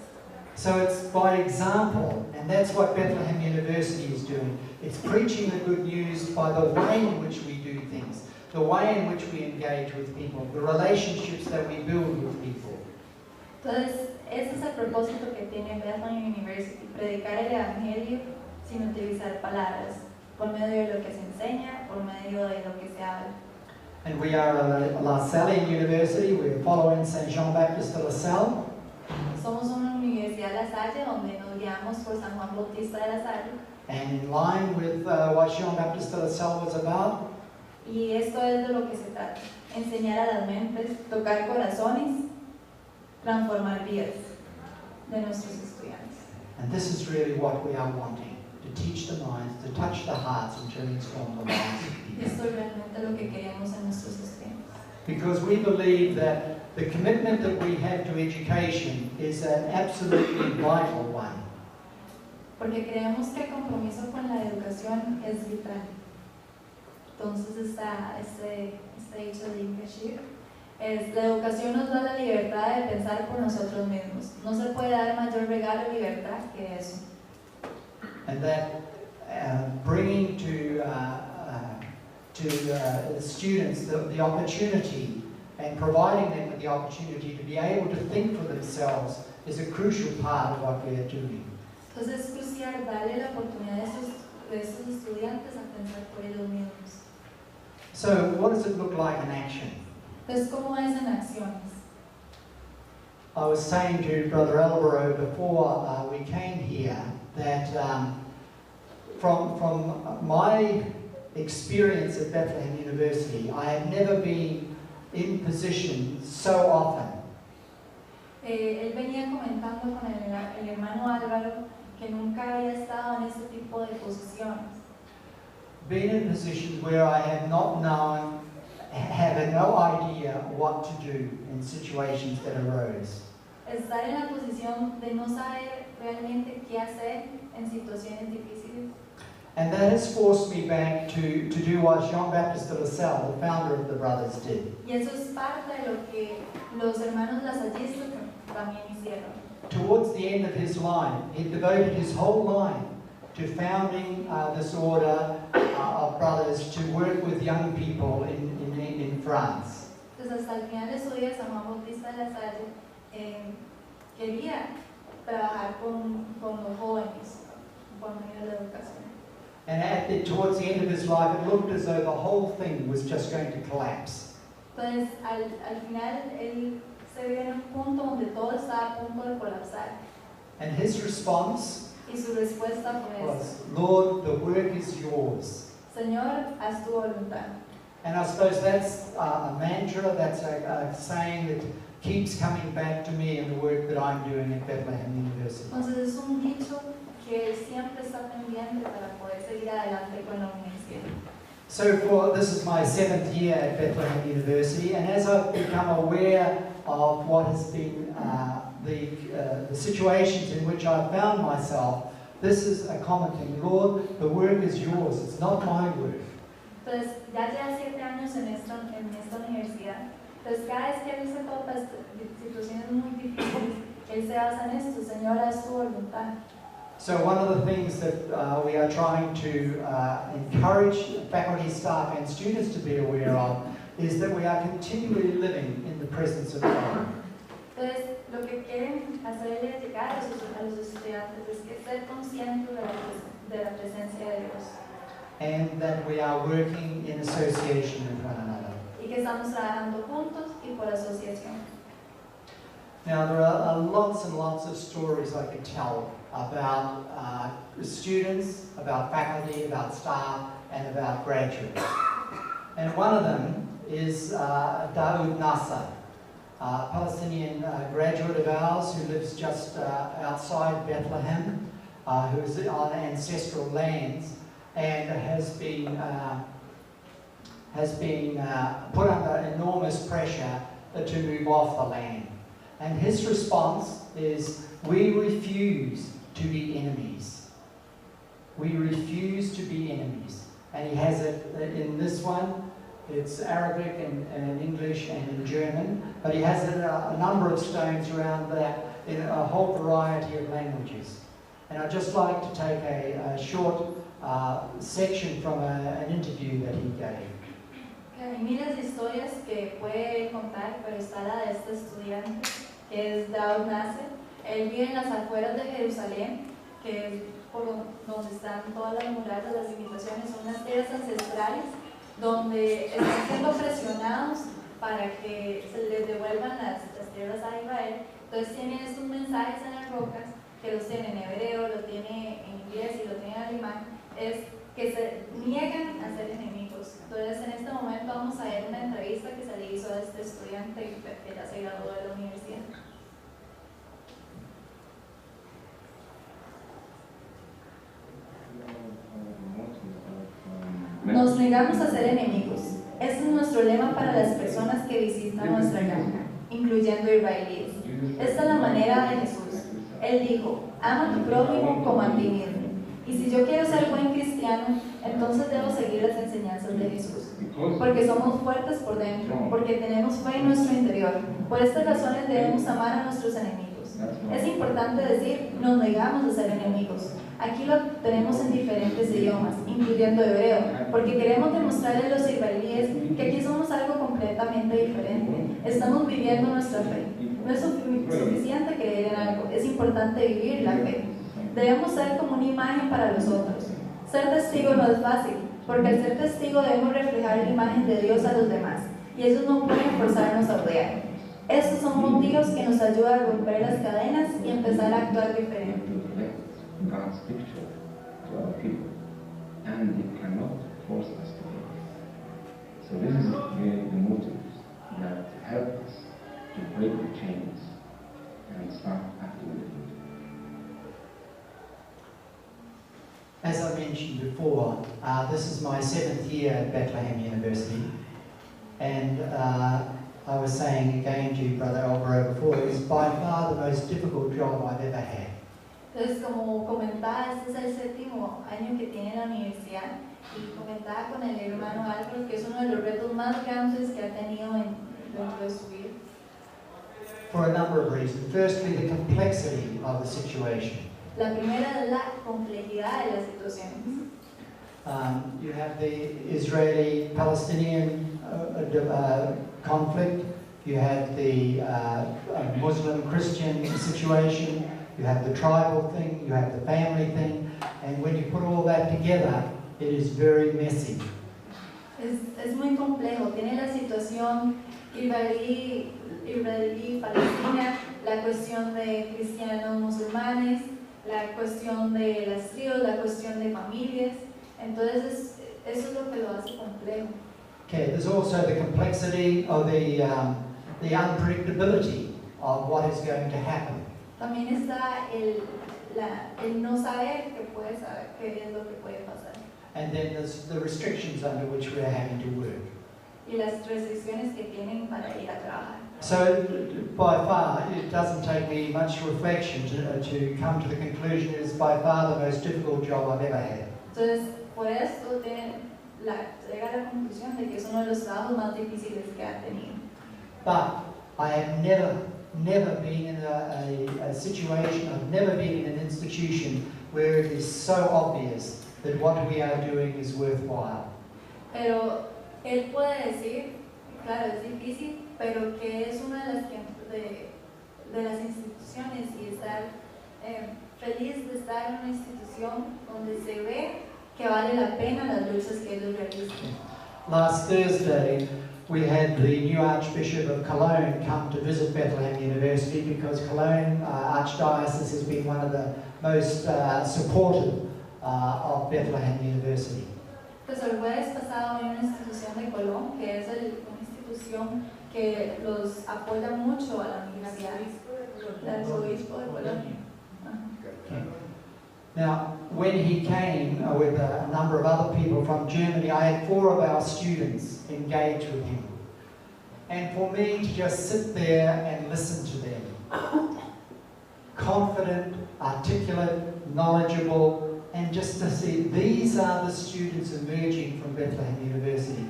Speaker 2: So it's by example, and that's what Bethlehem University is doing. It's preaching the good news by the way in which we do things, the way in which we engage with people, the relationships that we build with people.
Speaker 3: Entonces, ese es el propósito que tiene Bethlehem University, predicar el evangelio sin utilizar palabras, por medio de lo que se enseña, por medio de lo que se habla.
Speaker 2: And we are a ULaSalle University. We're following St. Jean-Baptiste de LaSalle.
Speaker 3: Somos una universidad La Salle donde nos guiamos por San Juan Bautista de La Salle.
Speaker 2: And in line with what Jean-Baptiste de LaSalle was about,
Speaker 3: Y esto es de lo que se trata: enseñar a las mentes, tocar corazones, transformar vidas de nuestros estudiantes.
Speaker 2: and this is really what we are wanting, to teach the minds, to touch the hearts, and to transform the lives of people.
Speaker 3: Esto es realmente lo que queremos en nuestros estudiantes.
Speaker 2: Because we believe that the commitment that we have to education is an absolutely vital one.
Speaker 3: Porque creemos que el compromiso con la educación es vital. Entonces este hecho de leadership es: la educación nos da la libertad de pensar por nosotros mismos. No se puede dar mayor regalo de libertad que eso.
Speaker 2: And that bringing to the students the opportunity and providing them with the opportunity to be able to think for themselves is a crucial part of what we are doing.
Speaker 3: Entonces es crucial darle la oportunidad de estos estudiantes a pensar por ellos mismos.
Speaker 2: So what does it look like in action?
Speaker 3: Entonces, ¿cómo es en acciones?
Speaker 2: I was saying to Brother Alvaro before we came here that from my experience at Bethlehem University, I have never been in position so often.
Speaker 3: Él venía comentando con el hermano Álvaro que nunca había estado en este tipo de posiciones.
Speaker 2: Been in positions where I have not known, have no idea what to do in situations that arose.
Speaker 3: Estar en la posición de no saber realmente qué hacer en situaciones difíciles.
Speaker 2: And that has forced me back to do what Jean-Baptiste de LaSalle, the founder of the Brothers, did.
Speaker 3: Y eso es parte de lo que los hermanos lasallistas también hicieron.
Speaker 2: Towards the end of his line, he devoted his whole line to founding this order of brothers to work with young people in France.
Speaker 3: Entonces, hasta el final de su vida, San Juan Bautista de La Salle quería trabajar con los jóvenes por medio de la educación.
Speaker 2: And towards the end of his life, it looked as though the whole thing was just going to collapse.
Speaker 3: Entonces, al final, él se vio en un punto donde todo estaba a punto de colapsar.
Speaker 2: And his response
Speaker 3: Y su respuesta fue esta:
Speaker 2: was, Lord, the work is yours.
Speaker 3: Señor, haz tu voluntad.
Speaker 2: And I suppose that's a mantra, that's a saying that keeps coming back to me in the work that I'm doing at Bethlehem University.
Speaker 3: Entonces, es un dicho que siempre está pendiente para poder seguir adelante con la universidad.
Speaker 2: So this is my 7th year at Bethlehem University, and as I've become aware of what has been the situations in which I've found myself, this is a common thing. Lord, the work is yours, it's not my work.
Speaker 3: Entonces, ya lleva 7 años en esta universidad. Entonces, cada vez que él se topa situaciones muy difíciles, él se basa en esto: Señor, haz tu voluntad.
Speaker 2: So one of the things that we are trying to encourage faculty, staff and students to be aware of is that we are continually living in the presence of God.
Speaker 3: Entonces, lo que quieren hacerle llegar a los estudiantes es que ser conscientes de la presencia de Dios.
Speaker 2: And that we are working in association with one another.
Speaker 3: Y que estamos trabajando juntos y por asociación.
Speaker 2: Now there are lots and lots of stories I could tell about students, about faculty, about staff, and about graduates. And one of them is Daoud Nasser, a Palestinian graduate of ours who lives just outside Bethlehem, who is on ancestral lands and has been put under enormous pressure to move off the land. And his response is, we refuse to be enemies. We refuse to be enemies. And he has it in this one. It's Arabic and in English and in German. But he has it a number of stones around that in a whole variety of languages. And I'd just like to take a short section from an interview that he gave.
Speaker 3: Hay miles de historias que puede contar, pero está la de este estudiante, que es Daoud Nasser. Él vive en las afueras de Jerusalén, que es por donde están todas las murallas, las limitaciones, son unas tierras ancestrales, donde están siendo presionados para que se les devuelvan las tierras a Israel. Entonces tienen estos mensajes en las rocas, que los tienen en hebreo, lo tiene en inglés y lo tiene en alemán, es que se niegan a ser enemigos. Entonces en este momento vamos a ver una entrevista que se le hizo a este estudiante que ya se graduó de la universidad. Nos negamos a ser enemigos. Ese es nuestro lema para las personas que visitan nuestra granja, incluyendo israelíes. Esta es la manera de Jesús. Él dijo, ama a tu prójimo como a ti mismo. Y si yo quiero ser buen cristiano, entonces debo seguir las enseñanzas de Jesús. Porque somos fuertes por dentro, porque tenemos fe en nuestro interior. Por estas razones debemos amar a nuestros enemigos. Es importante decir, nos negamos a ser enemigos. Aquí lo tenemos en diferentes idiomas, incluyendo hebreo, porque queremos demostrarle a los israelíes que aquí somos algo completamente diferente. Estamos viviendo nuestra fe. No es suficiente creer en algo, es importante vivir la fe. Debemos ser como una imagen para los otros. Ser testigo no es fácil, porque al ser testigo debemos reflejar la imagen de Dios a los demás, y ellos no pueden forzarnos a odiar. Estos son motivos que nos ayudan a romper las cadenas y empezar a actuar diferente.
Speaker 5: God's picture to our people, and it cannot force us to hate. So this is really the motives that help us to break the chains and start acting differently.
Speaker 2: As I mentioned before, this is my 7th year at Bethlehem University, and I was saying again to Brother Alvaro before, it was by far the most difficult job I've ever had.
Speaker 3: Entonces, como comentaba, este es el 7º año que tiene la universidad, y comentaba con el hermano Álvaro que es uno de los retos más grandes que ha tenido dentro de su vida.
Speaker 2: For a number of reasons. Firstly, the complexity of the situation.
Speaker 3: La primera es la complejidad de las situaciones.
Speaker 2: You have the Israeli-Palestinian conflict, you have the Muslim-Christian situation, you have the tribal thing, you have the family thing, and when you put all that together, it is very messy.
Speaker 3: Es muy complejo, tiene la situación israelí-palestina, la cuestión de cristianos musulmanes, la cuestión de las tribus, la cuestión de familias, entonces eso es lo que lo hace complejo.
Speaker 2: Okay, there's also the complexity of the unpredictability of what is going to happen.
Speaker 3: También está el no saber qué es lo que puede pasar.
Speaker 2: And then there's the restrictions under which we're having to work.
Speaker 3: Y las restricciones que tienen para ir a trabajar.
Speaker 2: So, by far, it doesn't take me much reflection to come to the conclusion it is by far the most difficult job I've ever had.
Speaker 3: Entonces, por esto llega a la conclusión de que es uno de los trabajos más difíciles que ha tenido.
Speaker 2: But I have never been in a situation, I've never been in an institution where it is so obvious that what we are doing is worthwhile.
Speaker 3: Pero él puede decir, claro, es difícil, pero que es una de las instituciones y estar feliz de estar en una institución donde se ve que vale la pena las luchas que ellos realizan.
Speaker 2: Last Thursday, we had the new Archbishop of Cologne come to visit Bethlehem University because Cologne Archdiocese has been one of the most supportive of Bethlehem University.
Speaker 3: Pues el jueves pasado hay una institución de Colón, que es una institución que los apoya mucho a la universidad, el obispo de Colonia.
Speaker 2: Now, when he came with a number of other people from Germany, I had 4 of our students engage with him. And for me to just sit there and listen to them, confident, articulate, knowledgeable, and just to see these are the students emerging from Bethlehem University.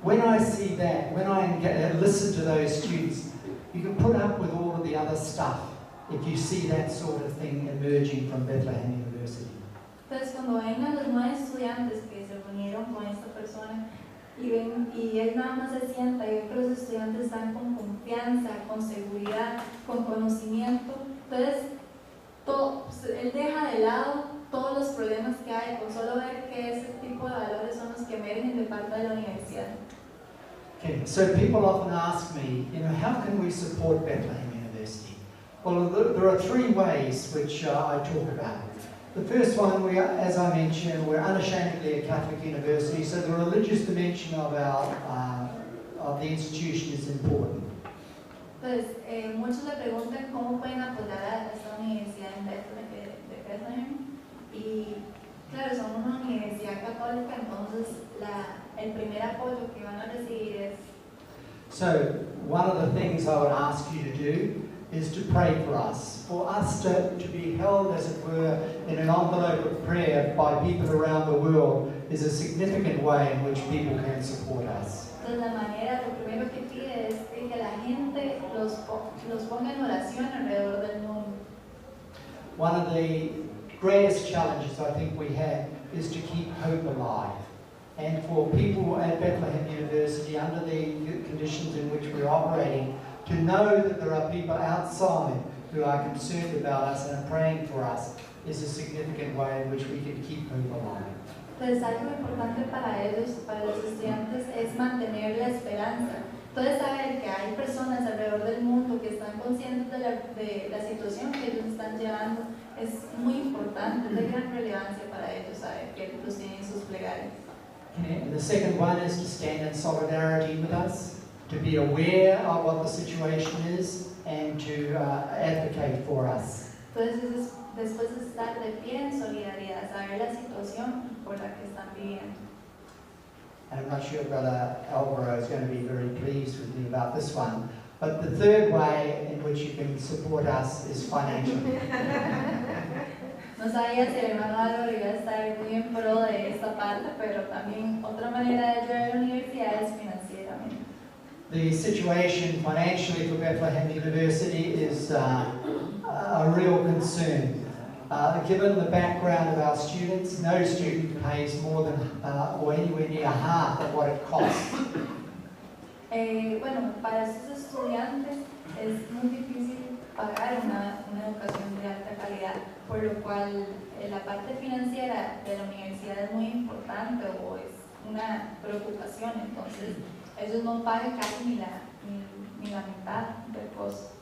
Speaker 2: When I see that, when I listen to those students, you can put up with all of the other stuff if you see that sort of thing emerging from Bethlehem University.
Speaker 3: Entonces, cuando ven a los 9 estudiantes que se reunieron con esta persona y él nada más se sienta y ve que los estudiantes están con confianza, con seguridad, con conocimiento, entonces él deja de lado todos los problemas que hay, o solo ver que ese tipo de valores son los que emergen de parte de la universidad.
Speaker 2: Okay, so people often ask me, how can we support Bethlehem University? Well, there are three ways which I talk about. The first one, as I mentioned, we're unashamedly a Catholic university, so the religious dimension of of the institution is important.
Speaker 3: Entonces, muchos le preguntan cómo pueden apoyar a esta universidad de Bethlehem, y claro, somos una universidad católica, entonces el primer apoyo que van a recibir es...
Speaker 2: So, one of the things I would ask you to do is to pray for us to be held, as it were, in an envelope of prayer by people around the world is a significant way in which people can support us.
Speaker 3: Entonces lo primero que pide es que la gente los ponga en oración alrededor del mundo.
Speaker 2: One of the greatest challenges I think we have is to keep hope alive. And for people at Bethlehem University, under the conditions in which we're operating, to know that there are people outside who are concerned about us and are praying for us is a significant way in which we can keep hope alive.
Speaker 3: Entonces algo importante para ellos, para los estudiantes, es mantener la esperanza. Entonces saber que hay personas alrededor del mundo que están conscientes de la situación que ellos están llevando es muy importante, es de gran relevancia para ellos saber que los tienen en sus plegarias.
Speaker 2: Okay. And the second one is to stand in solidarity with us, to be aware of what the situation is, and to advocate for us.
Speaker 3: Entonces, después de estar de pie en solidaridad, saber la situación por la que están viviendo.
Speaker 2: And I'm not sure Brother Alvaro is going to be very pleased with me about this one, but the third way in which you can support us is financially.
Speaker 3: No sabía si el hermano Álvaro iba a estar muy en pro de esta parte, pero también otra manera de ayudar a la universidad es financieramente.
Speaker 2: The situation financially for Bethlehem University is a real concern. Given the background of our students, no student pays more than or anywhere near half of what it costs.
Speaker 3: Bueno, para estos estudiantes es muy difícil pagar una educación de alta calidad, por lo cual la parte financiera de la universidad es muy importante o es una preocupación, entonces ellos no pagan casi ni la mitad del costo.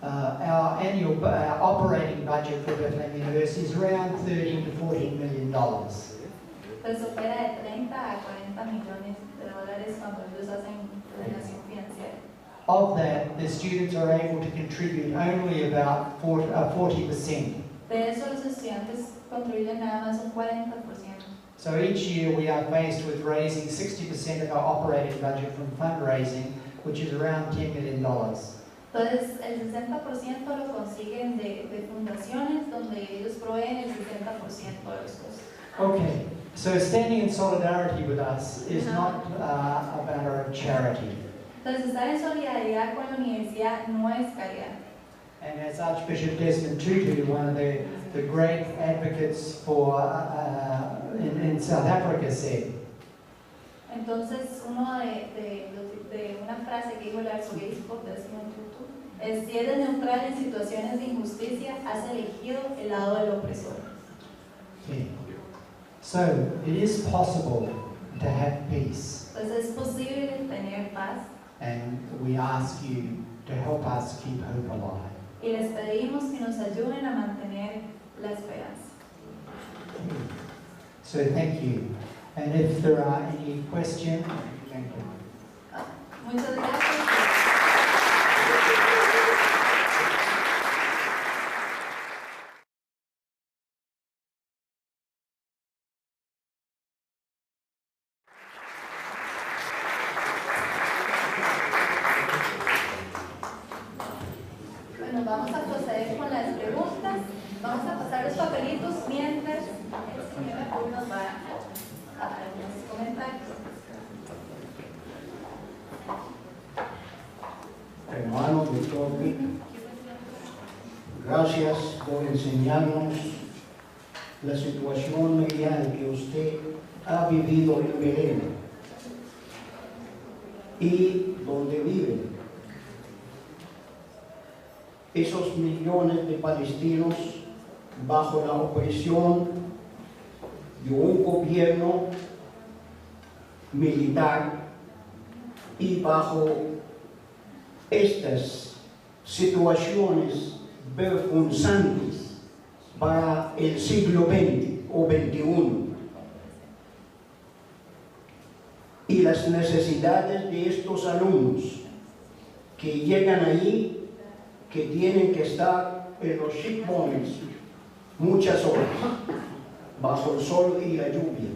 Speaker 2: Our annual operating budget for Bethlehem University is around $13 to $14 million.
Speaker 3: Pues opera de 30 a 40 millones de dólares cuando ellos hacen relación financiera.
Speaker 2: Of that, the students are able to contribute only about 40%.
Speaker 3: De eso los estudiantes contribuyen nada más un 40%.
Speaker 2: So each year we are faced with raising 60% of our operating budget from fundraising, which is around $10 million.
Speaker 3: Entonces, el 60% lo consiguen de fundaciones donde ellos proveen el 60% de los costos.
Speaker 2: Okay, so standing in solidarity with us is not a matter of charity.
Speaker 3: Entonces, estar en solidaridad con la universidad no es caridad.
Speaker 2: And as Archbishop Desmond Tutu, one of the great advocates for in South Africa, said,
Speaker 3: entonces, de una frase que dijo el arzobispo Desmond Tutu es: si eres neutral en situaciones de injusticia, has elegido el lado del opresor.
Speaker 2: Okay. So it is possible to have peace.
Speaker 3: Entonces, es posible tener paz.
Speaker 2: And we ask you to help us keep hope alive.
Speaker 3: Y les pedimos que nos ayuden a mantener la esperanza.
Speaker 2: So thank you. And if there are any questions, thank you.
Speaker 3: Muchas gracias. Bueno, vamos a proceder con las preguntas. Vamos a pasar los papelitos mientras el señor Raúl nos va a dar unos comentarios.
Speaker 6: Hermano Rector, gracias por enseñarnos la situación real que usted ha vivido en Belén y donde viven esos millones de palestinos bajo la opresión de un gobierno militar y bajo estas situaciones vergonzantes para el siglo XX o XXI y las necesidades de estos alumnos que llegan allí, que tienen que estar en los shipbones muchas horas bajo el sol y la lluvia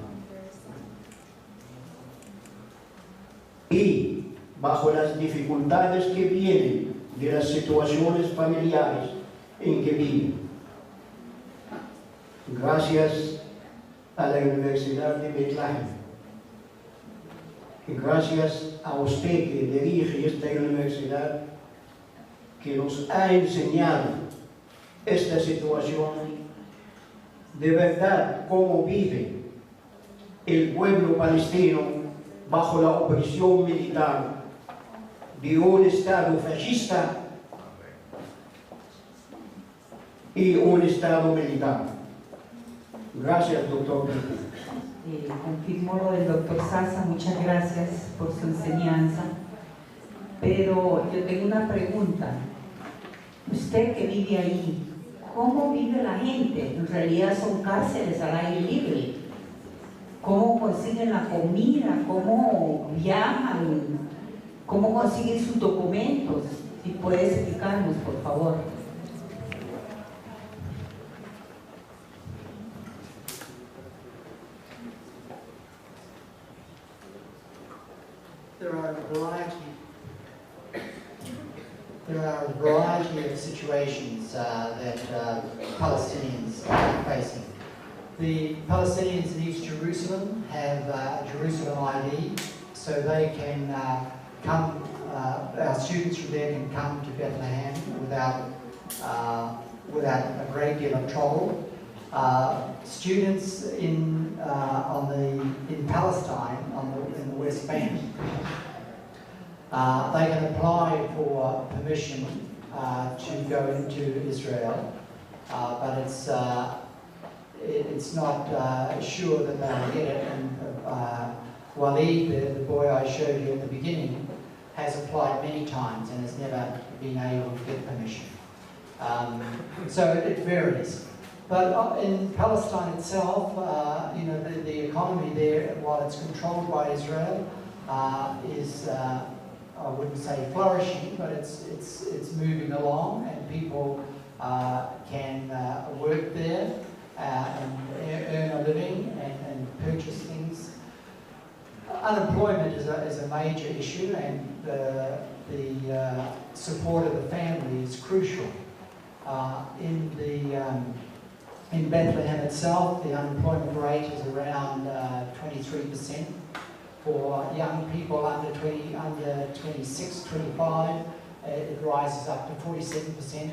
Speaker 6: y bajo las dificultades que vienen de las situaciones familiares en que viven. Gracias a la Universidad de Bethlehem y gracias a usted que dirige esta universidad, que nos ha enseñado esta situación, de verdad cómo vive el pueblo palestino bajo la opresión militar de un Estado fascista y un Estado militar. Gracias, doctor.
Speaker 7: Confirmo lo del doctor Sasa, muchas gracias por su enseñanza, pero yo tengo una pregunta. Usted que vive ahí, ¿cómo vive la gente? En realidad son cárceles al aire libre. ¿Cómo consiguen la comida? ¿Cómo viajan? ¿Cómo consiguen sus documentos? Si puedes explicarnos, por favor.
Speaker 2: There are a variety of situations that Palestinians are facing. The Palestinians in East Jerusalem have Jerusalem ID, so they can come, our students from there can come to Bethlehem without a great deal of trouble. Students in Palestine, in the West Bank, they can apply for permission to go into Israel, but it's not sure that they'll get it. And Walid, the boy I showed you at the beginning, has applied many times and has never been able to get permission. So it varies. But in Palestine itself, you know, the economy there, while it's controlled by Israel, is I wouldn't say flourishing, but it's moving along, and people can work there and earn a living and purchase things. Unemployment is a major issue, and the support of the family is crucial. In Bethlehem itself, the unemployment rate is around 23%. For young people under 26, 25, it rises up to 47%.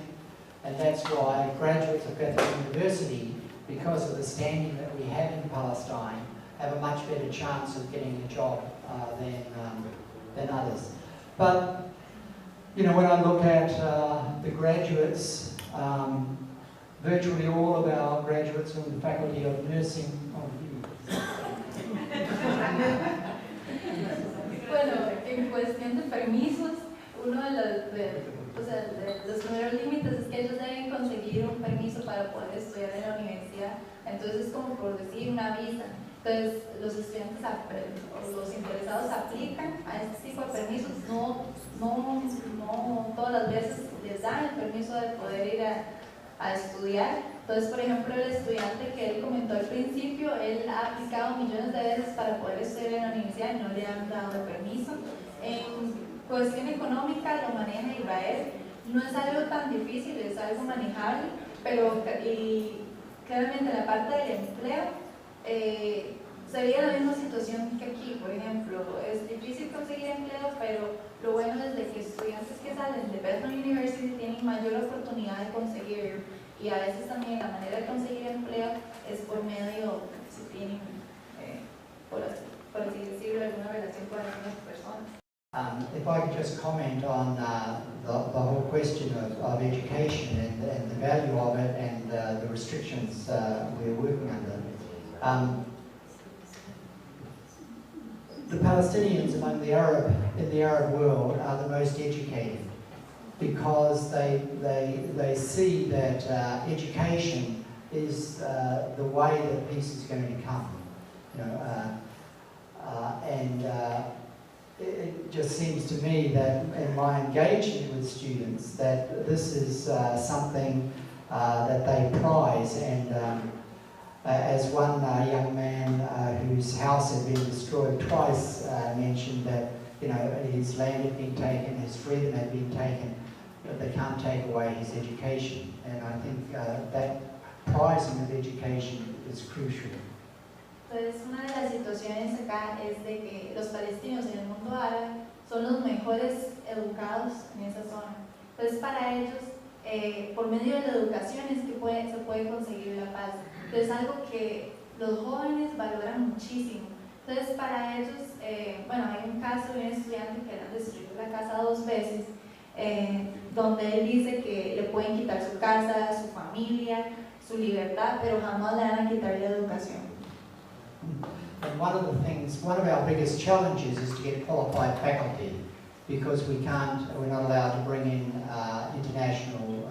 Speaker 2: And that's why graduates of Bethlehem University, because of the standing that we have in Palestine, have a much better chance of getting a job than others. But, you know, when I look at the graduates, virtually all of our graduates from the Faculty of Nursing.
Speaker 3: Bueno, en cuestión de permisos, uno de los primeros límites es que ellos deben conseguir un permiso para poder estudiar en la universidad. Entonces es como por decir una visa. Entonces los estudiantes o los interesados aplican a este tipo de permisos. No todas las veces les dan el permiso de poder ir a estudiar. Entonces, por ejemplo, el estudiante que él comentó al principio, él ha aplicado millones de veces para poder estudiar en la universidad y no le han dado el permiso. En cuestión económica lo maneja Israel, no es algo tan difícil, es algo manejable, pero claramente en la parte del empleo sería la misma situación que aquí. Por ejemplo, es difícil conseguir empleo, pero lo bueno es de que estudiantes que salen de Bethlehem University tienen mayor oportunidad de conseguirlo, y a veces también la manera de conseguir empleo es por medio, si tienen, por así decirlo, alguna relación con algunas personas.
Speaker 2: If I could just comment on the whole question of education and the value of it and the restrictions we're working under. The Palestinians in the Arab world are the most educated because they see that education is the way that peace is going to come. You know, it just seems to me that in my engagement with students that this is something that they prize, and as one young man whose house had been destroyed twice mentioned that, you know, his land had been taken, his freedom had been taken, but they can't take away his education. And I think that prizing of education is crucial.
Speaker 3: Entonces, una de las situaciones acá es de que los palestinos en el mundo árabe son los mejores educados en esa zona. Entonces, para ellos, por medio de la educación es que se puede conseguir la paz. Entonces, algo que los jóvenes valoran muchísimo. Entonces, para ellos, bueno, hay un caso de un estudiante que le han destruido la casa 2 veces, donde él dice que le pueden quitar su casa, su familia, su libertad, pero jamás le van a quitar la educación.
Speaker 2: And one of our biggest challenges is to get qualified faculty, because we're not allowed to bring in international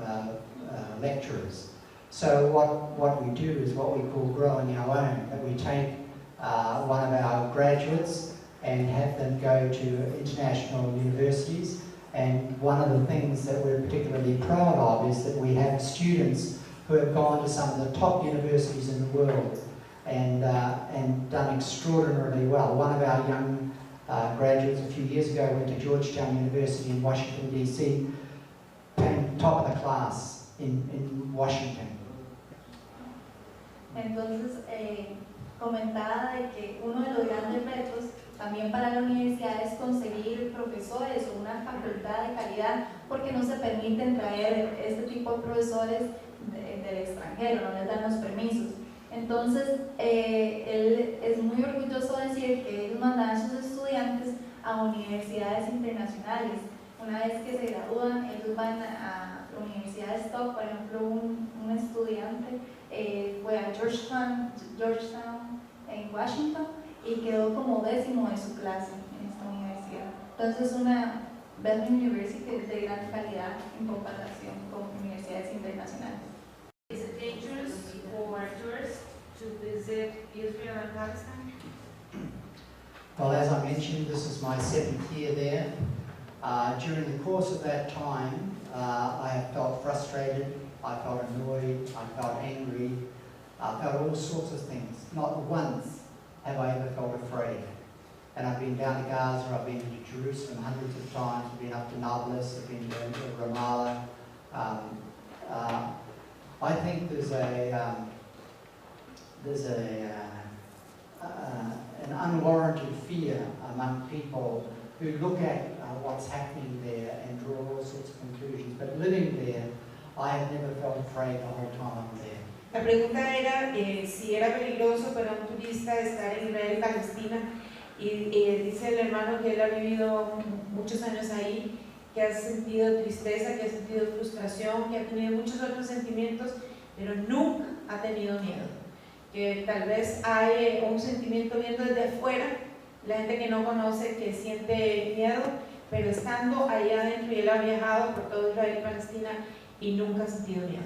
Speaker 2: lecturers. So what we do is what we call growing our own, that we take one of our graduates and have them go to international universities. And one of the things that we're particularly proud of is that we have students who have gone to some of the top universities in the world and done extraordinarily well. One of our young graduates a few years ago went to Georgetown University in Washington, D.C., came top of the class in Washington.
Speaker 3: Entonces, comentaba de que uno de los grandes retos también para la universidad es conseguir profesores o una facultad de calidad, porque no se permiten traer este tipo de profesores del extranjero, no les dan los permisos. Entonces, él es muy orgulloso de decir que ellos mandan a sus estudiantes a universidades internacionales. Una vez que se gradúan, ellos van a universidades top. Por ejemplo, un estudiante fue a Georgetown en Washington y quedó como 10º de su clase en esta universidad. Entonces, una Bethlehem University de gran calidad en comparación con universidades internacionales.
Speaker 8: Is it dangerous for tourists to visit Israel and Palestine?
Speaker 2: Well, as I mentioned, this is my 7th year there. During the course of that time, I have felt frustrated, I felt annoyed, I felt angry, I felt all sorts of things. Not once have I ever felt afraid. And I've been down to Gaza, I've been to Jerusalem hundreds of times, I've been up to Nablus, I've been to Ramallah. I think there's an unwarranted fear among people who look at what's happening there and draw all sorts of conclusions. But living there, I have never felt afraid the whole time I'm there.
Speaker 8: La pregunta era si era peligroso para un turista estar en Israel y Palestina, y dice el hermano que él ha vivido muchos años ahí, que ha sentido tristeza, que ha sentido frustración, que ha tenido muchos otros sentimientos, pero nunca ha tenido miedo. Que tal vez hay un sentimiento viendo desde afuera, la gente que no conoce, que siente miedo, pero estando allá adentro, y él ha viajado por todo Israel y Palestina y nunca ha sentido miedo.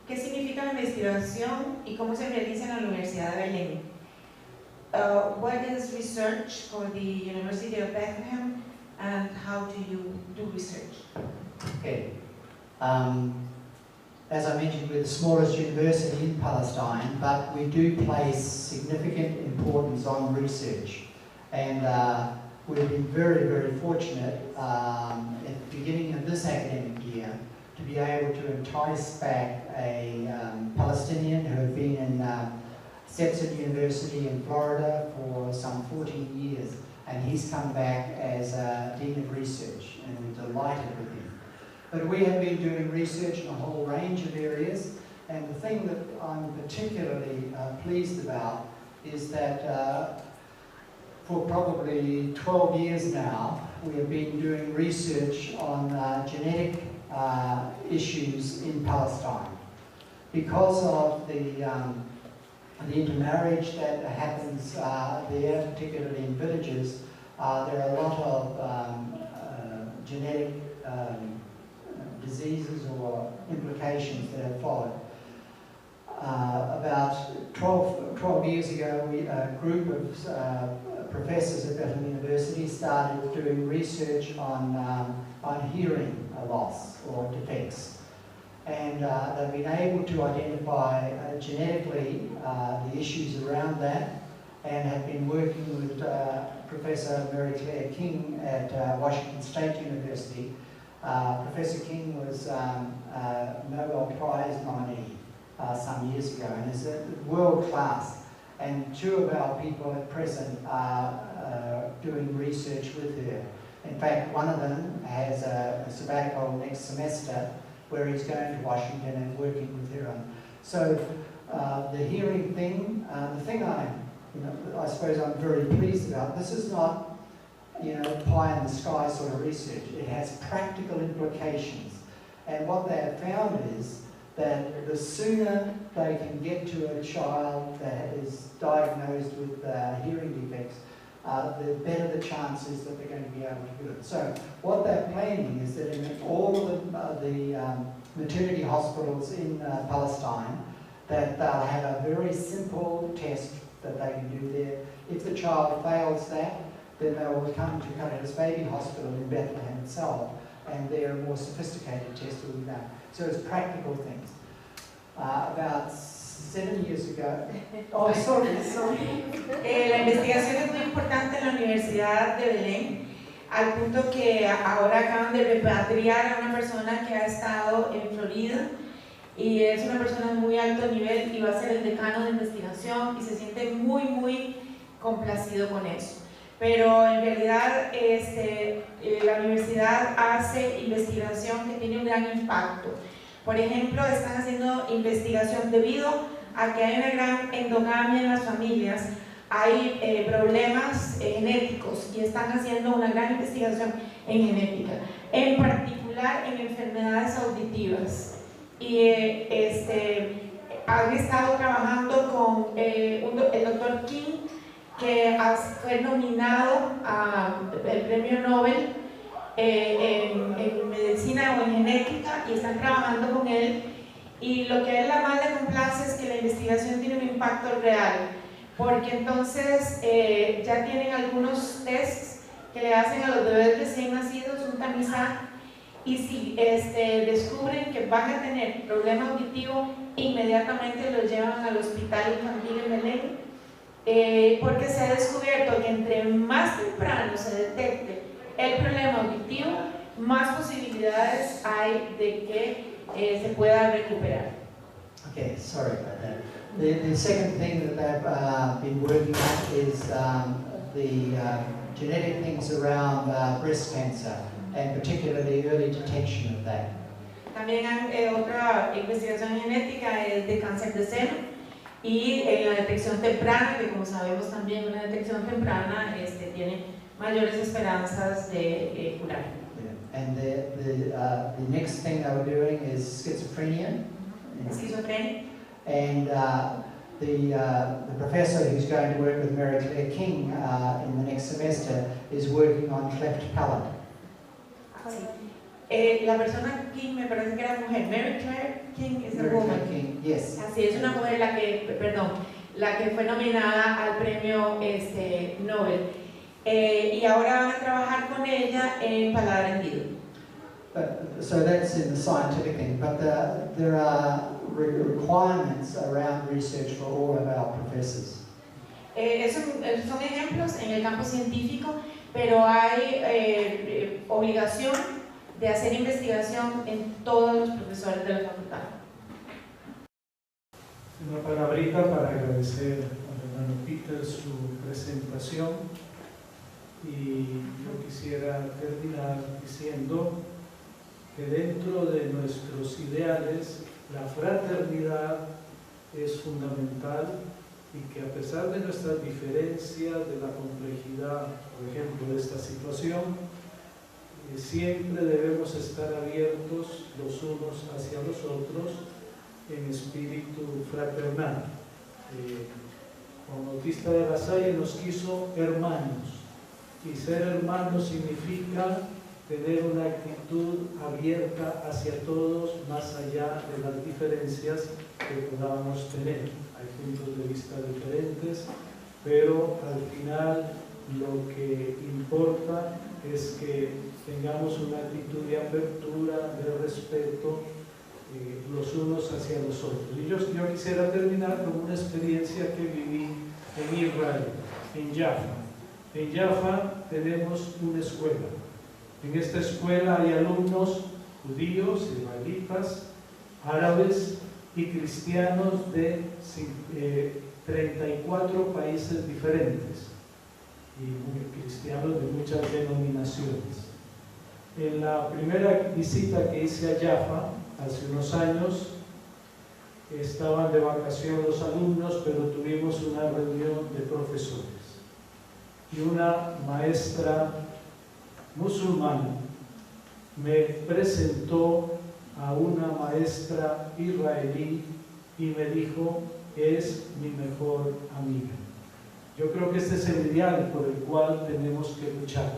Speaker 8: ¿Qué significa la investigación y cómo se realiza en la Universidad de Bethlehem? What is research for the University of Bethlehem, and how do you do research?
Speaker 2: Okay. As I mentioned, we're the smallest university in Palestine, but we do place significant importance on research. And we've been very, very fortunate at the beginning of this academic year to be able to entice back a Palestinian who had been in Stetson University in Florida for some 14 years, and he's come back as Dean of Research, and we're delighted with him. But we have been doing research in a whole range of areas, and the thing that I'm particularly pleased about is that for probably 12 years now, we have been doing research on genetic issues in Palestine. Because of the intermarriage that happens there, particularly in villages, there are a lot of genetic diseases or implications that have followed. About 12 years ago, a group of professors at Bethlehem University started doing research on hearing loss or defects. And they've been able to identify genetically the issues around that, and have been working with Professor Mary Claire King at Washington State University. Professor King was a Nobel Prize nominee some years ago, and is world class. And two of our people at present are doing research with her. In fact, one of them has a sabbatical next semester where he's going to Washington and working with her on. So the hearing thing, the thing I suppose I'm very pleased about, this is not, pie in the sky sort of research. It has practical implications. And what they have found is that the sooner they can get to a child that is diagnosed with hearing defects, the better the chances that they're going to be able to do it. So what they're planning is that in all of the maternity hospitals in Palestine, that they'll have a very simple test that they can do there. If the child fails that, then they will come to Caritas Baby Hospital in Bethlehem itself, and there are more sophisticated tests will be done. So it's practical things. About 7 years ago. Oh, sorry.
Speaker 8: La investigación es muy importante en la Universidad de Belén, al punto que ahora acaban de repatriar a una persona que ha estado en Florida y es una persona de muy alto nivel y va a ser el decano de investigación y se siente muy, muy complacido con eso. Pero en realidad la universidad hace investigación que tiene un gran impacto. Por ejemplo, están haciendo investigación debido a que hay una gran endogamia en las familias, hay problemas genéticos y están haciendo una gran investigación en genética, en particular en enfermedades auditivas. Y han estado trabajando con el doctor King, que fue nominado al premio Nobel en medicina o en genética, y están trabajando con él. Y lo que a él más le complace es que la investigación tiene un impacto real, porque entonces ya tienen algunos tests que le hacen a los bebés recién nacidos, un tamizaje, y si descubren que van a tener problema auditivo, inmediatamente los llevan al hospital infantil en Belén, porque se ha descubierto que entre más temprano se detecte el problema auditivo, más posibilidades hay de que se pueda recuperar.
Speaker 2: Okay, sorry about that. The second thing that they've been working on is the genetic things around breast cancer, and particularly early detection of that.
Speaker 8: También otra investigación genética es de cáncer de seno y la detección temprana, que como sabemos también una detección temprana tiene mayores esperanzas de curar.
Speaker 2: And the next thing they were doing is schizophrenia.
Speaker 8: Esquizofrenia.
Speaker 2: And the professor who's going to work with Mary Claire King in the next semester is working on cleft palate.
Speaker 8: La persona King me parece que era mujer. Mary Claire King es la woman.
Speaker 2: King, yes.
Speaker 8: Así es, una mujer la que fue nominada al premio Nobel. Y ahora van a trabajar con ella en paladar hendido.
Speaker 2: So that's in the scientific thing, but there are requirements around research for all of our professors.
Speaker 8: Son ejemplos en el campo científico, pero hay obligación de hacer investigación en todos los profesores de la facultad.
Speaker 1: Una palabrita para agradecer al hermano Peter su presentación, y yo quisiera terminar diciendo que dentro de nuestros ideales la fraternidad es fundamental y que a pesar de nuestras diferencias, de la complejidad, por ejemplo, de esta situación, siempre debemos estar abiertos los unos hacia los otros en espíritu fraternal. Juan Bautista de la Salle nos quiso hermanos, y ser hermanos significa tener una actitud abierta hacia todos, más allá de las diferencias que podamos tener. Hay puntos de vista diferentes, pero al final lo que importa es que tengamos una actitud de apertura, de respeto, los unos hacia los otros. Y yo quisiera terminar con una experiencia que viví en Israel, en Jaffa. En Jaffa tenemos una escuela. En esta escuela hay alumnos judíos, israelitas, árabes y cristianos de 34 países diferentes, y cristianos de muchas denominaciones. En la primera visita que hice a Jaffa, hace unos años, estaban de vacación los alumnos, pero tuvimos una reunión de profesores. Y una maestra musulmana me presentó a una maestra israelí y me dijo que es mi mejor amiga. Yo creo que este es el ideal por el cual tenemos que luchar,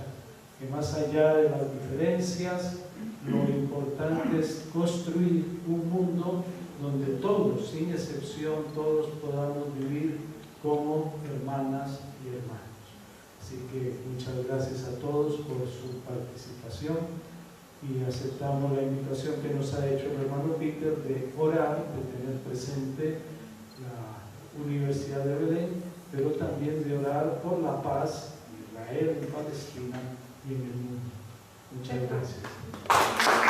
Speaker 1: que más allá de las diferencias, lo importante es construir un mundo donde todos, sin excepción, todos podamos vivir como hermanas y hermanos. Así que muchas gracias a todos por su participación y aceptamos la invitación que nos ha hecho el hermano Peter de orar, de tener presente la Universidad de Bethlehem, pero también de orar por la paz en Israel, en Palestina y en el mundo. Muchas gracias.